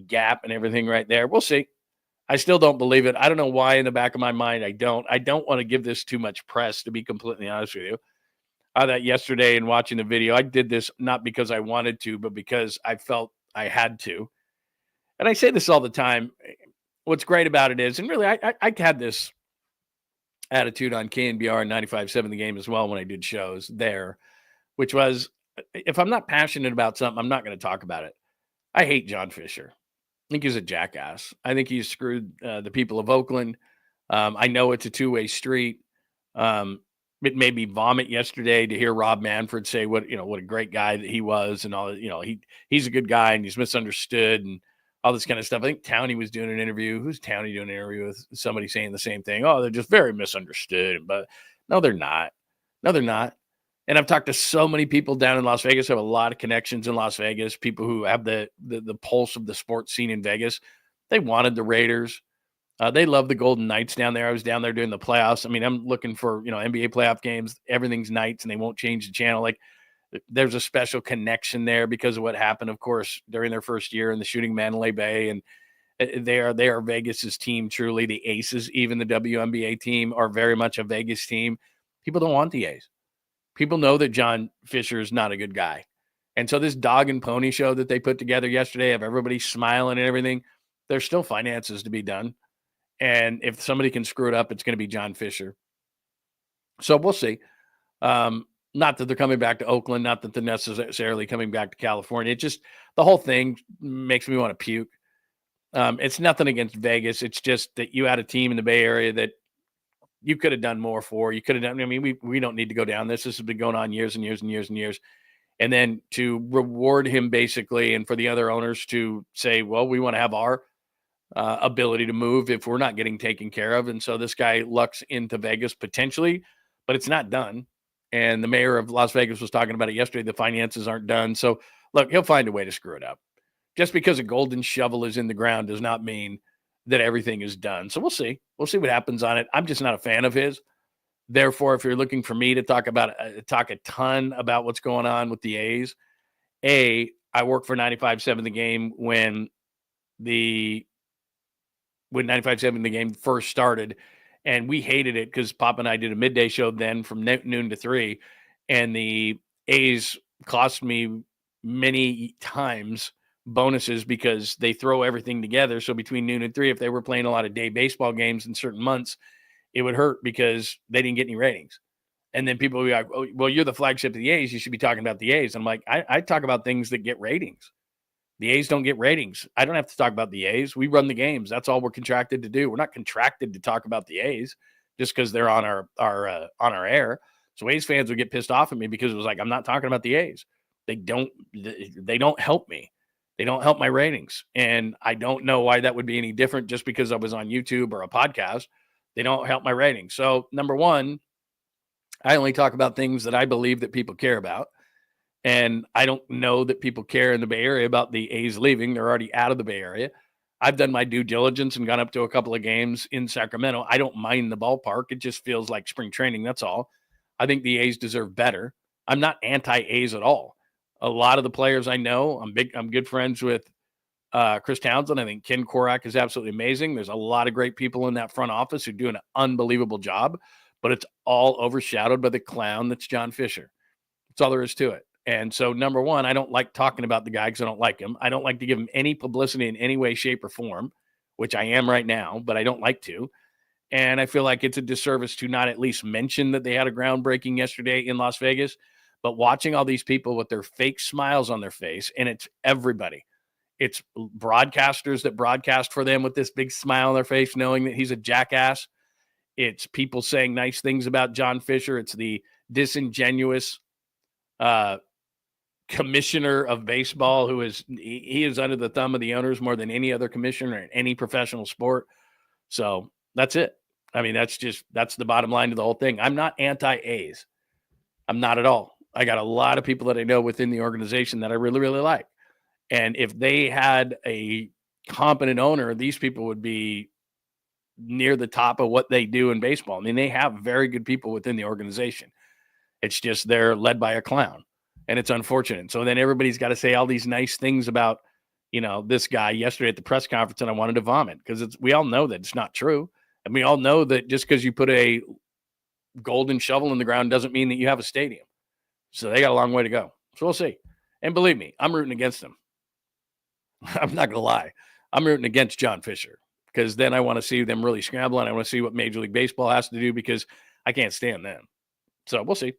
gap and everything right there. We'll see. I still don't believe it. I don't know why in the back of my mind I don't. I don't want to give this too much press, to be completely honest with you. That yesterday and watching the video, I did this not because I wanted to, but because I felt I had to. And I say this all the time. What's great about it is, and really I had this attitude on KNBR and 95.7 The Game as well when I did shows there, which was, if I'm not passionate about something, I'm not going to talk about it. I hate John Fisher. I think he's a jackass. I think he's screwed the people of Oakland. I know it's a two-way street. It made me vomit yesterday to hear Rob Manfred say what a great guy that he was, and all. He's a good guy and he's misunderstood and all this kind of stuff. I think Towney was doing an interview. Who's Towney doing an interview with? Somebody saying the same thing. Oh, they're just very misunderstood. But no, they're not. No, they're not. And I've talked to so many people down in Las Vegas. I have a lot of connections in Las Vegas, people who have the pulse of the sports scene in Vegas. They wanted the Raiders. They love the Golden Knights down there. I was down there during the playoffs. I mean, I'm looking for, NBA playoff games. Everything's Knights, and they won't change the channel. Like, there's a special connection there because of what happened, of course, during their first year in the shooting Mandalay Bay. And they are Vegas's team, truly. The Aces, even the WNBA team, are very much a Vegas team. People don't want the A's. People know that John Fisher is not a good guy. And so this dog and pony show that they put together yesterday of everybody smiling and everything, there's still finances to be done. And if somebody can screw it up, it's going to be John Fisher. So we'll see. Not that they're coming back to Oakland, not that they're necessarily coming back to California. It just, the whole thing makes me want to puke. It's nothing against Vegas. It's just that you had a team in the Bay Area that you could have done more for. You could have done, I mean, we don't need to go down this. This has been going on years and years and years and years. And then to reward him basically, and for the other owners to say, well, we want to have our ability to move if we're not getting taken care of. And so this guy lucks into Vegas potentially, but it's not done. And the mayor of Las Vegas was talking about it yesterday. The finances aren't done. So look, he'll find a way to screw it up. Just because a golden shovel is in the ground does not mean that everything is done. So we'll see. We'll see what happens on it. I'm just not a fan of his. Therefore, if you're looking for me to talk a ton about what's going on with the A's, I worked for 95.7 The Game when 95.7 The Game first started, and we hated it because Pop and I did a midday show then from noon to 3, and the A's cost me many times bonuses because they throw everything together. So between noon and 3, if they were playing a lot of day baseball games in certain months, it would hurt because they didn't get any ratings. And then people would be like, oh, well, you're the flagship of the A's. You should be talking about the A's. I'm like, I talk about things that get ratings. The A's don't get ratings. I don't have to talk about the A's. We run the games. That's all we're contracted to do. We're not contracted to talk about the A's just because they're on our air. So A's fans would get pissed off at me because it was like, I'm not talking about the A's. They don't help me. They don't help my ratings. And I don't know why that would be any different just because I was on YouTube or a podcast. They don't help my ratings. So, number one, I only talk about things that I believe that people care about. And I don't know that people care in the Bay Area about the A's leaving. They're already out of the Bay Area. I've done my due diligence and gone up to a couple of games in Sacramento. I don't mind the ballpark. It just feels like spring training. That's all. I think the A's deserve better. I'm not anti-A's at all. A lot of the players I know, I'm good friends with Chris Townsend. I think Ken Korak is absolutely amazing. There's a lot of great people in that front office who do an unbelievable job, but it's all overshadowed by the clown that's John Fisher. That's all there is to it. And so, number one, I don't like talking about the guy because I don't like him. I don't like to give him any publicity in any way, shape, or form, which I am right now, but I don't like to. And I feel like it's a disservice to not at least mention that they had a groundbreaking yesterday in Las Vegas. But watching all these people with their fake smiles on their face, and it's everybody. It's broadcasters that broadcast for them with this big smile on their face, knowing that he's a jackass. It's people saying nice things about John Fisher. It's the disingenuous commissioner of baseball who he is under the thumb of the owners more than any other commissioner in any professional sport. So that's it. I mean, that's the bottom line to the whole thing. I'm not anti-A's. I'm not at all. I got a lot of people that I know within the organization that I really, really like. And if they had a competent owner, these people would be near the top of what they do in baseball. I mean, they have very good people within the organization. It's just they're led by a clown. And it's unfortunate. So then everybody's got to say all these nice things about, this guy yesterday at the press conference, and I wanted to vomit because we all know that it's not true. And we all know that just because you put a golden shovel in the ground doesn't mean that you have a stadium. So they got a long way to go. So we'll see. And believe me, I'm rooting against them. I'm not going to lie. I'm rooting against John Fisher because then I want to see them really scramble, and I want to see what Major League Baseball has to do because I can't stand them. So we'll see.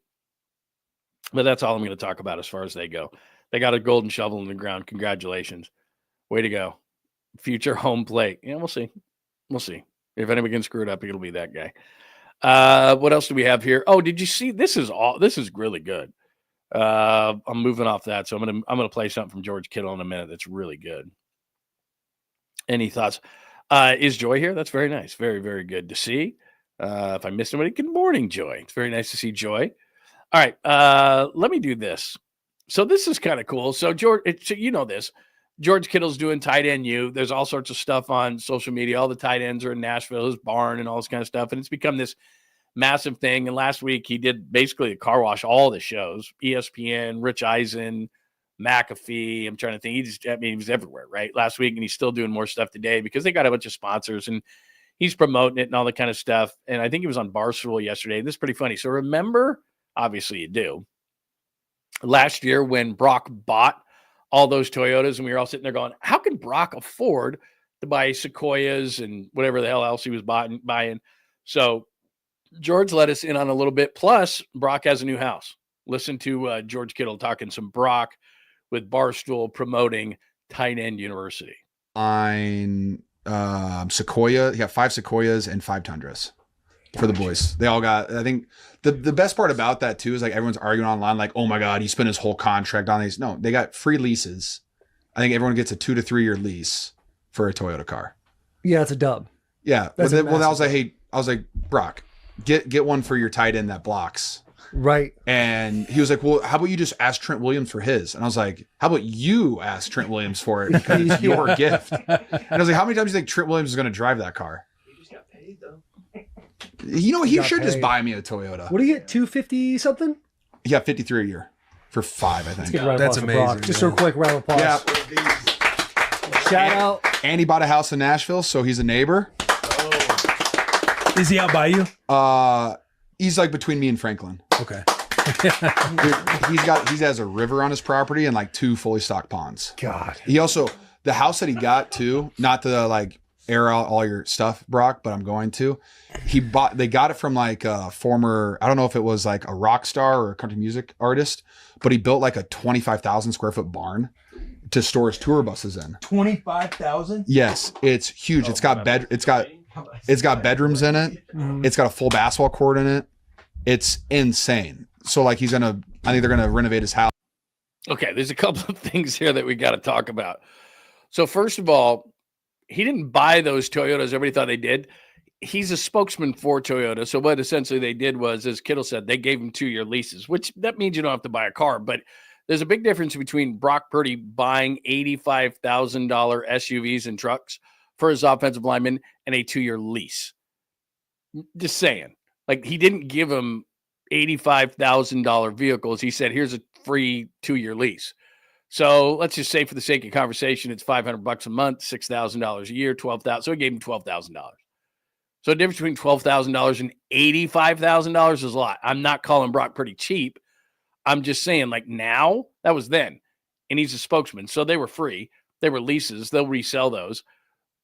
But that's all I'm going to talk about as far as they go. They got a golden shovel in the ground. Congratulations. Way to go. Future home plate. Yeah, we'll see. We'll see. If anybody can screw it up, it'll be that guy. What else do we have here? Oh, did you see? This is really good. I'm moving off that. So I'm going to play something from George Kittle in a minute. That's really good. Any thoughts? Is Joy here? That's very nice. Very, very good to see. If I missed anybody, good morning, Joy. It's very nice to see Joy. All right, let me do this. So this is kind of cool. So this. George Kittle's doing tight end U. There's all sorts of stuff on social media. All the tight ends are in Nashville, his barn, and all this kind of stuff. And it's become this massive thing. And last week he did basically a car wash all the shows. ESPN, Rich Eisen, McAfee. I'm trying to think. He was everywhere, right? Last week, and he's still doing more stuff today because they got a bunch of sponsors and he's promoting it and all that kind of stuff. And I think he was on Barstool yesterday. This is pretty funny. So remember. Obviously you do. Last year when Brock bought all those Toyotas and we were all sitting there going, how can Brock afford to buy Sequoias and whatever the hell else he was buying? So George let us in on a little bit. Plus Brock has a new house. Listen to George Kittle talking some Brock with Barstool promoting Tight End University. On Sequoia, he got 5 Sequoias and 5 Tundras. For the boys. They all got, I think the best part about that too is like everyone's arguing online like, oh my God, he spent his whole contract on these. No, they got free leases. I think everyone gets a 2 to 3 year lease for a Toyota car. Yeah, it's a dub. Yeah. Well, I was like, hey, Brock, get one for your tight end that blocks. Right. And he was like, well, how about you just ask Trent Williams for his? And I was like, how about you ask Trent Williams for it? Because it's your gift. And I was like, how many times do you think Trent Williams is going to drive that car? He just got paid though. He should just buy me a Toyota. What do you get? 250 something? He got 53 a year for 5, I think. That's amazing. Just a quick round of applause. Yeah. Shout out. And he bought a house in Nashville, so he's a neighbor. Oh. Is he out by you? He's like between me and Franklin. Okay. Dude, he has a river on his property and like 2 fully stocked ponds. God. He also, the house that he got too, not to like air out all your stuff, Brock, but I'm going to. They got it from like a former, I don't know if it was like a rock star or a country music artist, but he built like a 25,000 square foot barn to store his tour buses in. 25,000? Yes, it's huge. It's got bedrooms in it. Mm-hmm. It's got a full basketball court in it. It's insane. So like I think they're gonna renovate his house. Okay, there's a couple of things here that we got to talk about. So first of all, he didn't buy those Toyotas. Everybody thought they did. He's a spokesman for Toyota. So what essentially they did was, as Kittle said, they gave him 2-year leases, which that means you don't have to buy a car. But there's a big difference between Brock Purdy buying $85,000 SUVs and trucks for his offensive lineman and a 2-year lease. Just saying. Like, he didn't give him $85,000 vehicles. He said, here's a free 2-year lease. So let's just say, for the sake of conversation, it's $500 a month, $6,000 a year, $12,000. So he gave him $12,000. So the difference between $12,000 and $85,000 is a lot. I'm not calling Brock Purdy cheap. I'm just saying, like, now, that was then. And he's a spokesman. So they were free. They were leases. They'll resell those.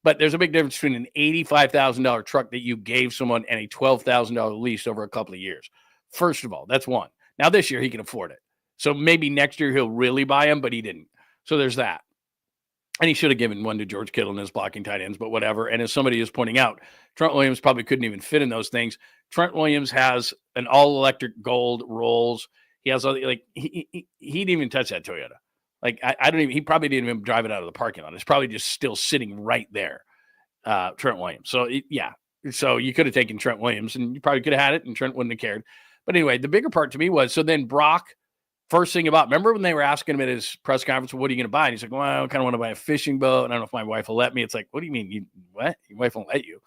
But there's a big difference between an $85,000 truck that you gave someone and a $12,000 lease over a couple of years. First of all, that's one. Now, this year, he can afford it. So maybe next year he'll really buy them, but he didn't. So there's that. And he should have given one to George Kittle and his blocking tight ends, but whatever. And as somebody is pointing out, Trent Williams probably couldn't even fit in those things. Trent Williams has an all-electric gold Rolls. He has, like, he didn't even touch that Toyota. Like, I don't even, he probably didn't even drive it out of the parking lot. It's probably just still sitting right there, Trent Williams. So, yeah. So you could have taken Trent Williams, and you probably could have had it, and Trent wouldn't have cared. But anyway, the bigger part to me was, so then Brock, first thing about, remember when they were asking him at his press conference, what are you going to buy? And he's like, well, I kind of want to buy a fishing boat. And I don't know if my wife will let me. It's like, what do you mean? What? Your wife won't let you.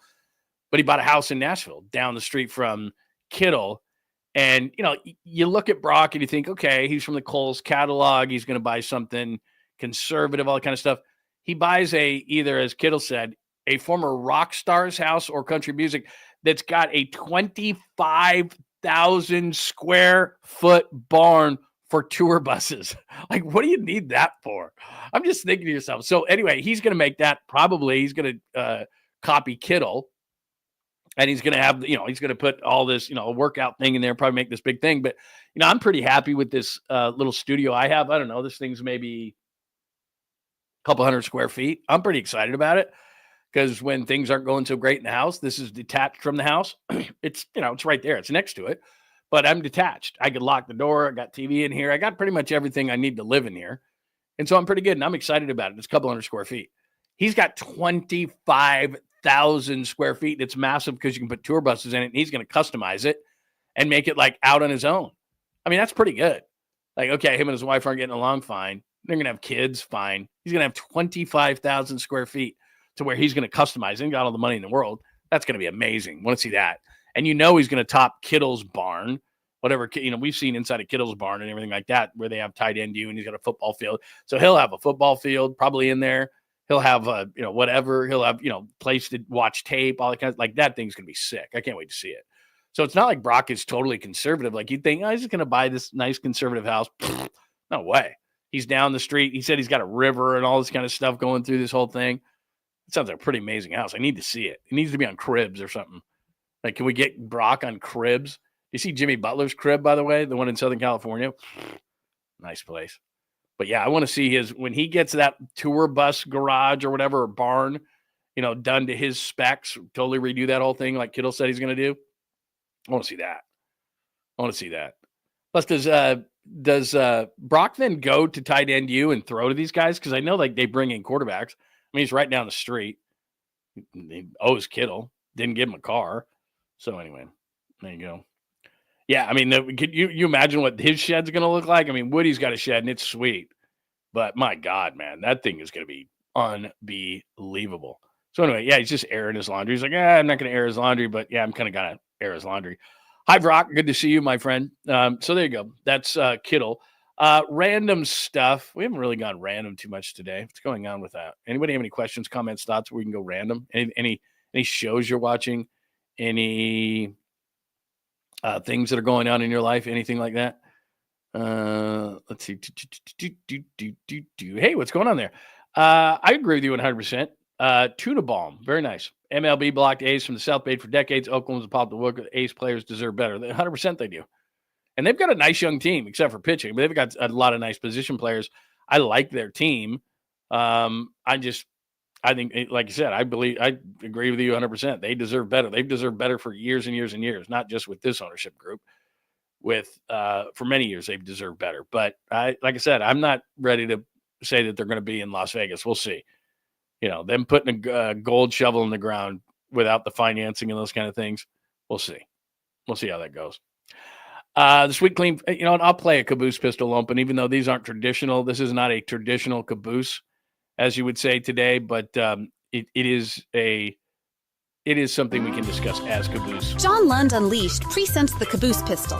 But he bought a house in Nashville down the street from Kittle. And, you know, you look at Brock and you think, okay, he's from the Kohl's catalog. He's going to buy something conservative, all that kind of stuff. He buys either, as Kittle said, a former rock star's house or country music that's got a 25,000 square foot barn for tour buses. Like, what do you need that for? I'm just thinking to yourself. So anyway, he's going to make that, probably he's going to copy Kittle, and he's going to have, you know, he's going to put all this, you know, a workout thing in there, probably make this big thing. But, you know, I'm pretty happy with this little studio I have. I don't know, this thing's maybe a couple hundred square feet. I'm pretty excited about it, because when things aren't going so great in the house, this is detached from the house. It's, you know, it's right there. It's next to it. But I'm detached. I could lock the door. I got TV in here. I got pretty much everything I need to live in here. And so I'm pretty good, and I'm excited about it. It's a couple hundred square feet. He's got 25,000 square feet. It's massive because you can put tour buses in it, and he's going to customize it and make it, like, out on his own. I mean, that's pretty good. Like, okay, him and his wife aren't getting along, fine. They're going to have kids, fine. He's going to have 25,000 square feet to where he's going to customize it and got all the money in the world. That's going to be amazing. Want to see that. And you know he's going to top Kittle's barn, whatever, you know, we've seen inside of Kittle's barn and everything like that, where they have tight end you, and he's got a football field. So he'll have a football field probably in there. He'll have you know, whatever. He'll have, you know, place to watch tape, all that kind of, like, that thing's going to be sick. I can't wait to see it. So it's not like Brock is totally conservative. Like, you'd think, oh, he's just going to buy this nice conservative house. No way. He's down the street. He said he's got a river and all this kind of stuff going through this whole thing. It sounds like a pretty amazing house. I need to see it. It needs to be on Cribs or something. Like, can we get Brock on Cribs? You see Jimmy Butler's crib, by the way, the one in Southern California? Nice place. But yeah, I want to see his, when he gets that tour bus garage or whatever, or barn, you know, done to his specs, totally redo that whole thing like Kittle said he's going to do. I want to see that. I want to see that. Plus, does Brock then go to tight end you and throw to these guys? Because I know, like, they bring in quarterbacks. I mean, he's right down the street. He owes Kittle. Didn't give him a car. So anyway, there you go. Yeah, I mean, could you imagine what his shed's going to look like? I mean, Woody's got a shed, and it's sweet. But my God, man, that thing is going to be unbelievable. So anyway, yeah, he's just airing his laundry. He's like, I'm not going to air his laundry, but yeah, I'm kind of going to air his laundry. Hi, Brock. Good to see you, my friend. So there you go. That's Kittle. Random stuff. We haven't really gone random too much today. What's going on with that? Anybody have any questions, comments, thoughts where we can go random? Any shows you're watching? Any things that are going on in your life? Anything like that? Let's see. Hey, what's going on there? I agree with you 100%. Tuna Balm, very nice. MLB blocked A's from the South Bay for decades. Oakland's a pop the wood. A's players deserve better. 100% they do. And they've got a nice young team, except for pitching. But they've got a lot of nice position players. I like their team. I think, like you said, I agree with you 100%. They deserve better. They've deserved better for years and years and years, not just with this ownership group. with for many years. They've deserved better. But like I said, I'm not ready to say that they're going to be in Las Vegas. We'll see. Them putting a gold shovel in the ground without the financing and those kind of things. We'll see. We'll see how that goes. The Sweet Clean, and I'll play a caboose pistol open, even though these aren't traditional. This is not a traditional caboose, as you would say today, but it is something we can discuss as caboose. John Lund Unleashed presents the caboose pistol.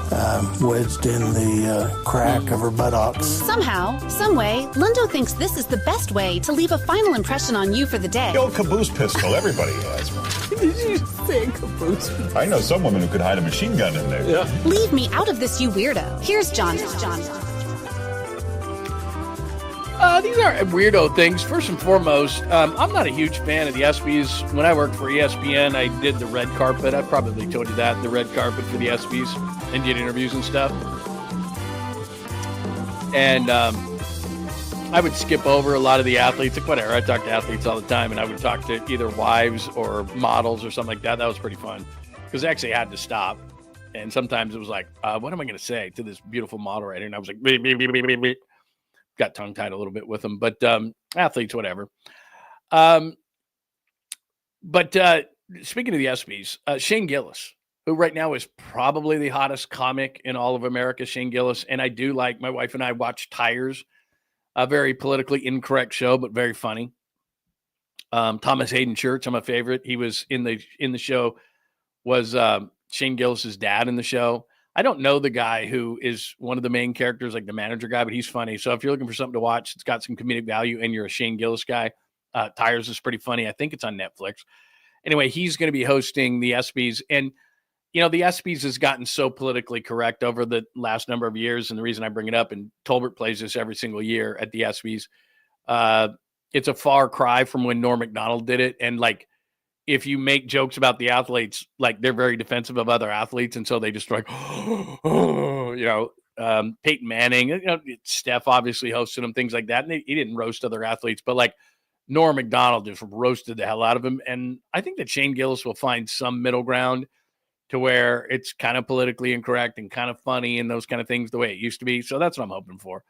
Wedged in the crack of her buttocks. Somehow, someway, Lundo thinks this is the best way to leave a final impression on you for the day. The old caboose pistol, everybody has one. Did you say caboose? I know some woman who could hide a machine gun in there. Yeah. Leave me out of this, you weirdo. Here's John. These are weirdo things. First and foremost, I'm not a huge fan of the ESPYs. When I worked for ESPN, I did the red carpet. I probably told you that, the red carpet for the ESPYs, and did interviews and stuff. And I would skip over a lot of the athletes. Like whatever, I talk to athletes all the time, and I would talk to either wives or models or something like that. That was pretty fun because I actually had to stop. And sometimes it was like, what am I going to say to this beautiful model right here? And I was like, beep, beep, beep, beep, beep, beep. Got tongue tied a little bit with them, but athletes, whatever. But speaking of the ESPYs, Shane Gillis, who right now is probably the hottest comic in all of America, Shane Gillis. And I do like, my wife and I watch Tires, a very politically incorrect show, but very funny. Thomas Hayden Church, I'm a favorite. He was in the show, was Shane Gillis's dad in the show. I don't know the guy who is one of the main characters, like the manager guy, but he's funny. So if you're looking for something to watch, it's got some comedic value and you're a Shane Gillis guy, Tires is pretty funny. I think it's on Netflix. Anyway, he's going to be hosting the ESPYs. And, the ESPYs has gotten so politically correct over the last number of years. And the reason I bring it up, and Tolbert plays this every single year at the ESPYs, it's a far cry from when Norm Macdonald did it. And like, if you make jokes about the athletes, like they're very defensive of other athletes. And so they just like, Peyton Manning, Steph obviously hosted them, things like that. And he didn't roast other athletes, but like Norm Macdonald just roasted the hell out of him. And I think that Shane Gillis will find some middle ground to where it's kind of politically incorrect and kind of funny and those kind of things the way it used to be. So that's what I'm hoping for,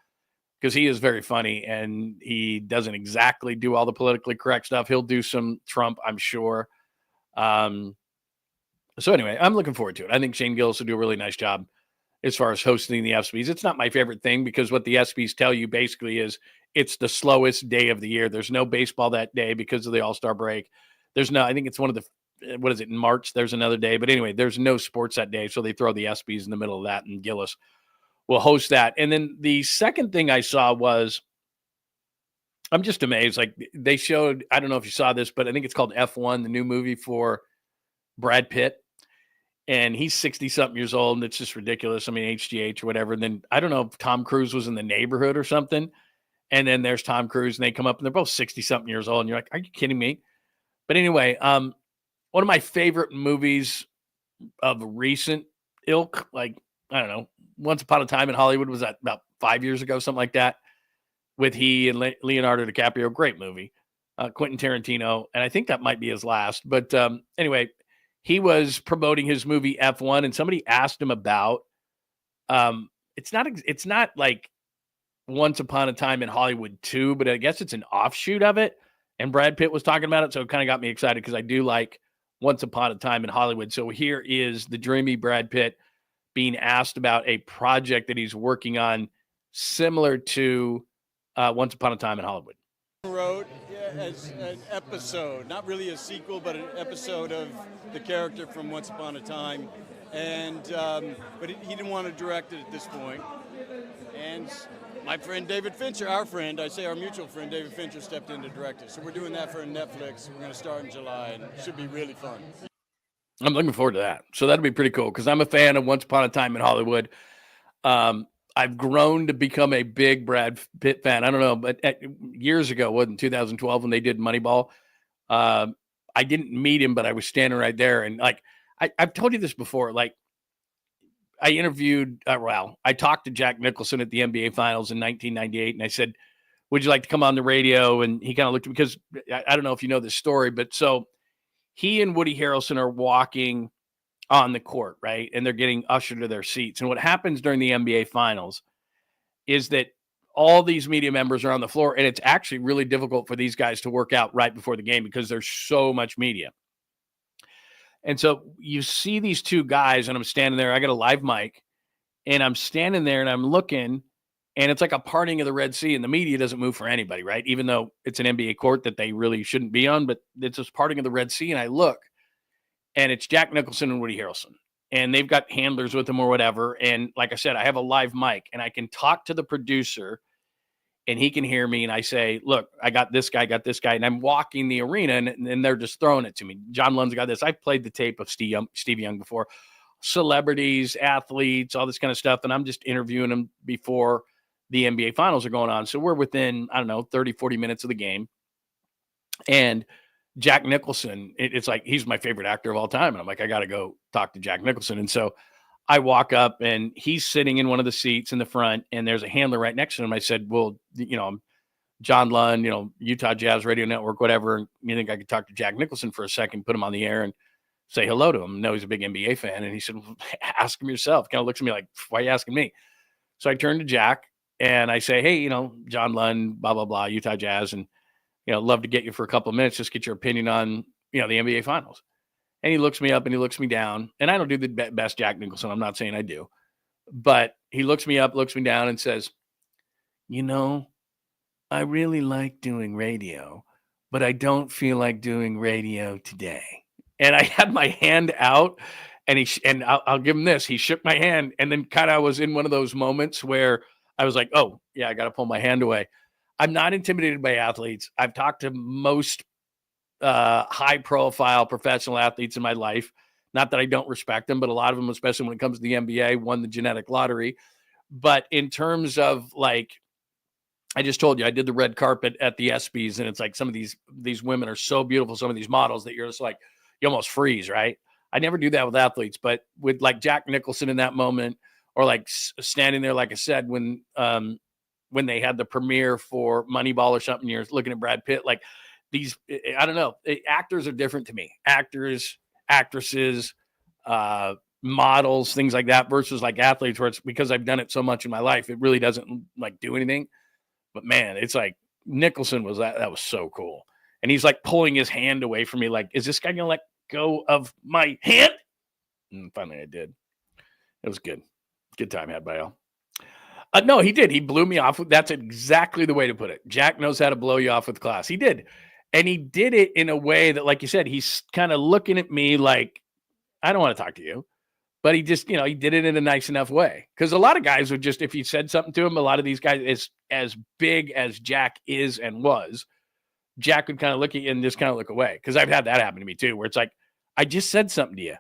because he is very funny and he doesn't exactly do all the politically correct stuff. He'll do some Trump, I'm sure. So anyway, I'm looking forward to it. I think Shane Gillis will do a really nice job as far as hosting the ESPYs. It's not my favorite thing because what the ESPYs tell you basically is it's the slowest day of the year. There's no baseball that day because of the All-Star break. I think it's one of the, what is it, in March? There's another day. But anyway, there's no sports that day. So they throw the ESPYs in the middle of that, and Gillis will host that. And then the second thing I saw was, I'm just amazed. Like they showed, I don't know if you saw this, but I think it's called F1, the new movie for Brad Pitt. And he's 60-something years old, and it's just ridiculous. I mean, HGH or whatever. And then I don't know if Tom Cruise was in The Neighborhood or something. And then there's Tom Cruise, and they come up, and they're both 60-something years old. And you're like, are you kidding me? But anyway, one of my favorite movies of recent ilk, like, I don't know, Once Upon a Time in Hollywood, was that about 5 years ago, something like that, with he and Leonardo DiCaprio. Great movie. Quentin Tarantino. And I think that might be his last. But anyway, he was promoting his movie F1, and somebody asked him about, it's not like Once Upon a Time in Hollywood 2, but I guess it's an offshoot of it. And Brad Pitt was talking about it. So it kind of got me excited because I do like Once Upon a Time in Hollywood. So here is the dreamy Brad Pitt being asked about a project that he's working on similar to Once Upon a Time in Hollywood. Wrote as an episode, not really a sequel, but an episode of the character from Once Upon a Time, and but he didn't want to direct it at this point. And my friend David Fincher, our mutual friend David Fincher, stepped in to direct it. So we're doing that for Netflix. We're going to start in July, and it should be really fun. I'm looking forward to that. So that'll be pretty cool because I'm a fan of Once Upon a Time in Hollywood. I've grown to become a big Brad Pitt fan. I don't know, but years ago, wasn't 2012 when they did Moneyball? I didn't meet him, but I was standing right there. And like, I've told you this before, like I interviewed, I talked to Jack Nicholson at the NBA Finals in 1998. And I said, would you like to come on the radio? And he kind of looked at me because I don't know if you know this story, but so he and Woody Harrelson are walking on the court, right? And they're getting ushered to their seats. And what happens during the NBA Finals is that all these media members are on the floor, and it's actually really difficult for these guys to work out right before the game because there's so much media. And so you see these two guys, and I'm standing there. I got a live mic, and I'm standing there, and I'm looking, and it's like a parting of the Red Sea, and the media doesn't move for anybody, right? Even though it's an NBA court that they really shouldn't be on, but it's this parting of the Red Sea, and I look, and it's Jack Nicholson and Woody Harrelson, and they've got handlers with them or whatever. And like I said, I have a live mic, and I can talk to the producer, and he can hear me. And I say, look, I got this guy, and I'm walking the arena, and they're just throwing it to me. John Lund's got this. I've played the tape of Steve Young before, celebrities, athletes, all this kind of stuff, and I'm just interviewing them before the NBA Finals are going on. So we're within, 30, 40 minutes of the game. And Jack Nicholson, it's like he's my favorite actor of all time. And I'm like, I got to go talk to Jack Nicholson. And so I walk up, and he's sitting in one of the seats in the front, and there's a handler right next to him. I said, well, I'm John Lund, Utah Jazz Radio Network, whatever. You think I could talk to Jack Nicholson for a second, put him on the air and say hello to him? I know he's a big NBA fan. And he said, well, ask him yourself. Kind of looks at me like, why are you asking me? So I turned to Jack and I say, hey, John Lund, blah, blah, blah, Utah Jazz. And, love to get you for a couple of minutes, just get your opinion on, the NBA Finals. And he looks me up and he looks me down. And I don't do the best Jack Nicholson. I'm not saying I do. But he looks me up, looks me down, and says, I really like doing radio, but I don't feel like doing radio today. And I had my hand out, and I'll give him this. He shook my hand, and then kind of was in one of those moments where I was like, oh, yeah, I got to pull my hand away. I'm not intimidated by athletes. I've talked to most high-profile professional athletes in my life. Not that I don't respect them, but a lot of them, especially when it comes to the NBA, won the genetic lottery. But in terms of, like, I just told you, I did the red carpet at the ESPYs, and it's like some of these women are so beautiful, some of these models, that you're just like, you almost freeze, right? I never do that with athletes, but with like Jack Nicholson in that moment, or like standing there, like I said, when they had the premiere for Moneyball or something, you're looking at Brad Pitt, like these, I don't know, actors are different to me. Actors, actresses, models, things like that, versus like athletes, where it's because I've done it so much in my life, it really doesn't like do anything. But man, it's like Nicholson was that was so cool. And he's like pulling his hand away from me, like, is this guy gonna let go of my hand? And finally I did. It was good. Good time had by all. No, he did. He blew me off. That's exactly the way to put it. Jack knows how to blow you off with class. He did. And he did it in a way that, like you said, he's kind of looking at me like, I don't want to talk to you. But he just, he did it in a nice enough way. Because a lot of guys would just, if you said something to him, a lot of these guys, as big as Jack is and was, Jack would kind of look at you and just kind of look away. Because I've had that happen to me too, where it's like, I just said something to you.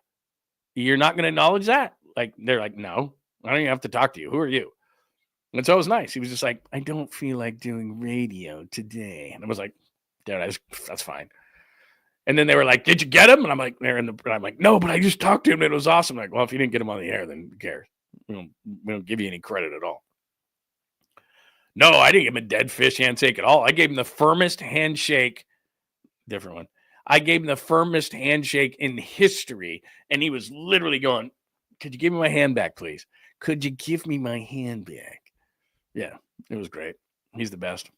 You're not going to acknowledge that? Like, they're like, no, I don't even have to talk to you. Who are you? And so it was nice. He was just like, I don't feel like doing radio today. And I was like, dude, that's fine. And then they were like, did you get him? And I'm like, I'm like, no, but I just talked to him. And it was awesome. I'm like, well, if you didn't get him on the air, then who cares? We don't give you any credit at all. No, I didn't give him a dead fish handshake at all. I gave him the firmest handshake. Different one. I gave him the firmest handshake in history. And he was literally going, could you give me my hand back, please? Could you give me my hand back? Yeah, it was great. He's the best.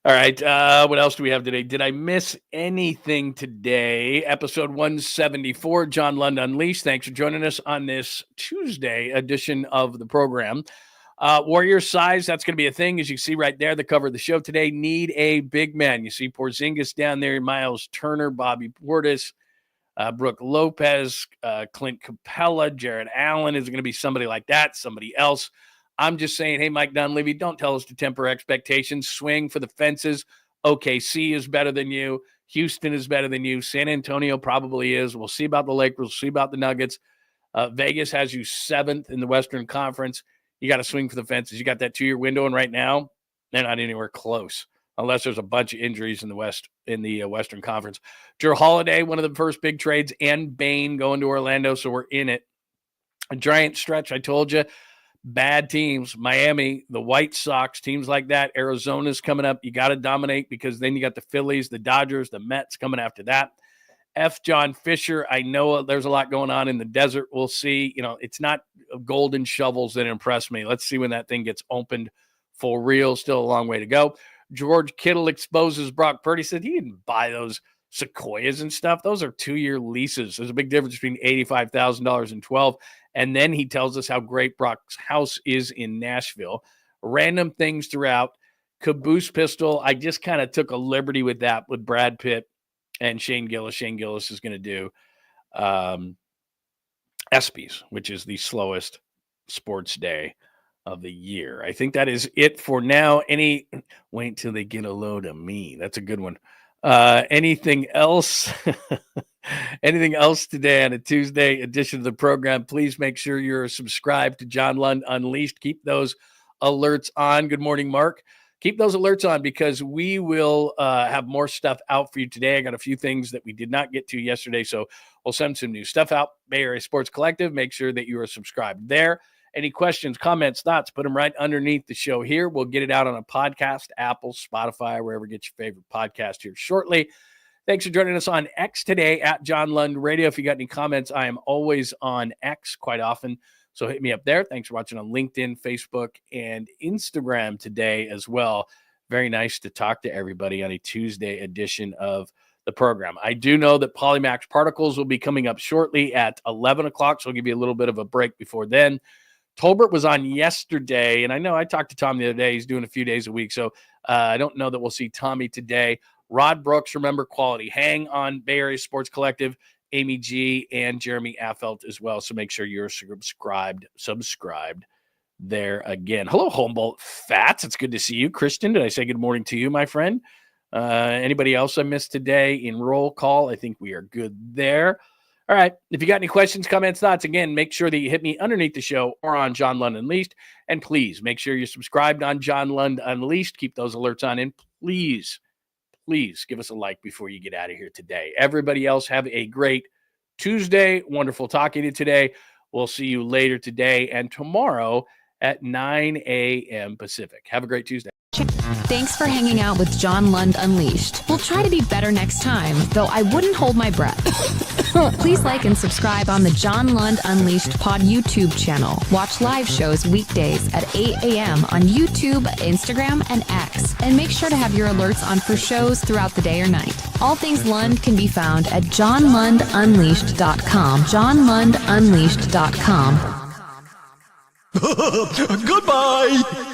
All right. What else do we have today? Did I miss anything today? Episode 174, John Lund Unleashed. Thanks for joining us on this Tuesday edition of the program. Warrior size, that's going to be a thing. As you see right there, the cover of the show today, need a big man. You see Porzingis down there, Miles Turner, Bobby Portis, Brooke Lopez, Clint Capella, Jared Allen. Is it going to be somebody like that, somebody else? I'm just saying, hey, Mike Dunleavy, don't tell us to temper expectations. Swing for the fences. OKC is better than you. Houston is better than you. San Antonio probably is. We'll see about the Lakers. We'll see about the Nuggets. Vegas has you 7th in the Western Conference. You got to swing for the fences. You got that 2-year window, and right now, they're not anywhere close unless there's a bunch of injuries in the West, in the Western Conference. Jrue Holiday, one of the first big trades, and Bane going to Orlando, so we're in it. A giant stretch, I told you. Bad teams, Miami, the White Sox, teams like that. Arizona's coming up. You got to dominate because then you got the Phillies, the Dodgers, the Mets coming after that. F. John Fisher. I know there's a lot going on in the desert. We'll see. You know, it's not golden shovels that impress me. Let's see when that thing gets opened for real. Still a long way to go. George Kittle exposes Brock Purdy. Said he didn't buy those Sequoias and stuff. Those are 2-year leases. There's a big difference between $85,000 and 12. And then he tells us how great Brock's house is in Nashville. Random things throughout. Caboose pistol. I just kind of took a liberty with that with Brad Pitt and Shane Gillis. Shane Gillis is going to do ESPYs, which is the slowest sports day of the year. I think that is it for now. Wait till they get a load of me. That's a good one. Anything else? Anything else today on a Tuesday edition of the program? Please make sure you're subscribed to John Lund Unleashed. Keep those alerts on. Good morning, Mark. Keep those alerts on because we will have more stuff out for you today. I got a few things that we did not get to yesterday, so we'll send some new stuff out. Bay Area Sports Collective, make sure that you are subscribed there. Any questions, comments, thoughts, put them right underneath the show here. We'll get it out on a podcast, Apple, Spotify, wherever you get your favorite podcast here shortly. Thanks for joining us on X today at John Lund Radio. If you got any comments, I am always on X quite often. So hit me up there. Thanks for watching on LinkedIn, Facebook, and Instagram today as well. Very nice to talk to everybody on a Tuesday edition of the program. I do know that Polymax Particles will be coming up shortly at 11 o'clock, so I'll give you a little bit of a break before then. Tolbert was on yesterday, and I know I talked to Tom the other day. He's doing a few days a week, so I don't know that we'll see Tommy today. Rod Brooks, remember Quality Hang on Bay Area Sports Collective. Amy G and Jeremy Affelt as well. So make sure you're subscribed there again. Hello, Humboldt Fats. It's good to see you. Christian, did I say good morning to you, my friend? Anybody else I missed today in roll call? I think we are good there. All right. If you got any questions, comments, thoughts, again, make sure that you hit me underneath the show or on John Lund Unleashed. And please make sure you're subscribed on John Lund Unleashed. Keep those alerts on. And please give us a like before you get out of here today. Everybody else have a great Tuesday. Wonderful talking to you today. We'll see you later today and tomorrow at 9 a.m. Pacific. Have a great Tuesday. Thanks for hanging out with John Lund Unleashed. We'll try to be better next time, though I wouldn't hold my breath. Please like and subscribe on the John Lund Unleashed Pod YouTube channel. Watch live shows weekdays at 8 a.m. on YouTube, Instagram, and X. And make sure to have your alerts on for shows throughout the day or night. All things Lund can be found at johnlundunleashed.com. johnlundunleashed.com. Goodbye!